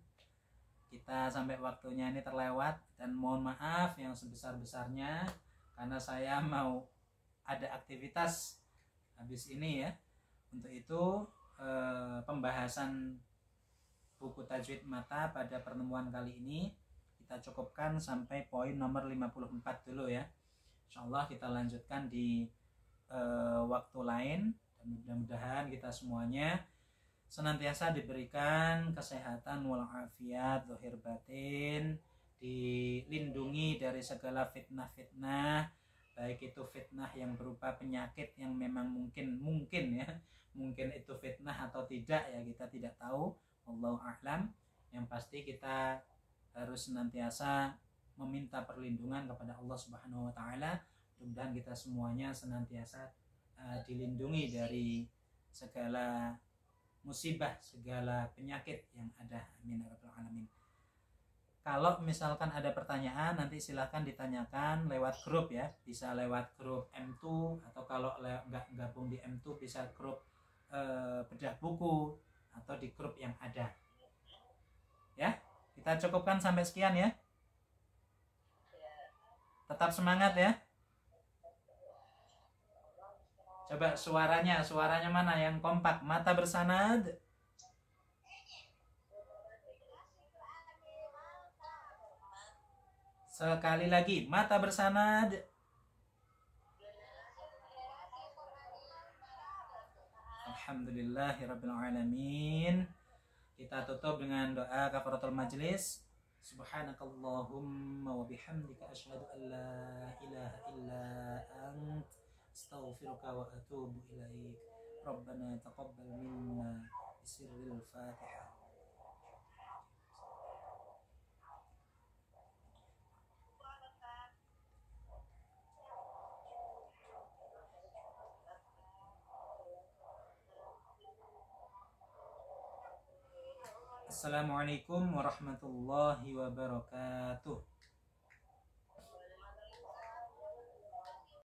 Kita sampai waktunya ini terlewat dan mohon maaf yang sebesar-besarnya karena saya mau ada aktivitas habis ini ya. Untuk itu pembahasan buku tajwid mata pada pertemuan kali ini kita cukupkan sampai poin nomor 54 dulu ya. Insyaallah kita lanjutkan di waktu lain dan mudah-mudahan kita semuanya senantiasa diberikan kesehatan walafiat zahir batin, dilindungi dari segala fitnah-fitnah, baik itu fitnah yang berupa penyakit yang memang mungkin ya, mungkin itu fitnah atau tidak ya kita tidak tahu, wallahu a'lam. Yang pasti kita harus senantiasa meminta perlindungan kepada Allah Subhanahu wa taala. Mudah-mudahan kita semuanya senantiasa dilindungi dari segala musibah, segala penyakit yang ada. Amin ya rabbal alamin. Kalau misalkan ada pertanyaan nanti silahkan ditanyakan lewat grup ya, bisa lewat grup M2 atau kalau nggak gabung di M2 bisa grup bedah buku atau di grup yang ada. Ya, kita cukupkan sampai sekian ya. Tetap semangat ya. Coba suaranya mana yang kompak, mata bersanad. Sekali lagi, mata bersanad. Alhamdulillahirabbil alamin. Kita tutup dengan doa kafaratul majlis. Subhanakallahumma wa bihamdika asyhadu an la ilaha illa ant astaghfiruka wa atubu ilaik. Rabbana taqabbal minna bisirril Fatihah. Assalamualaikum warahmatullahi wabarakatuh.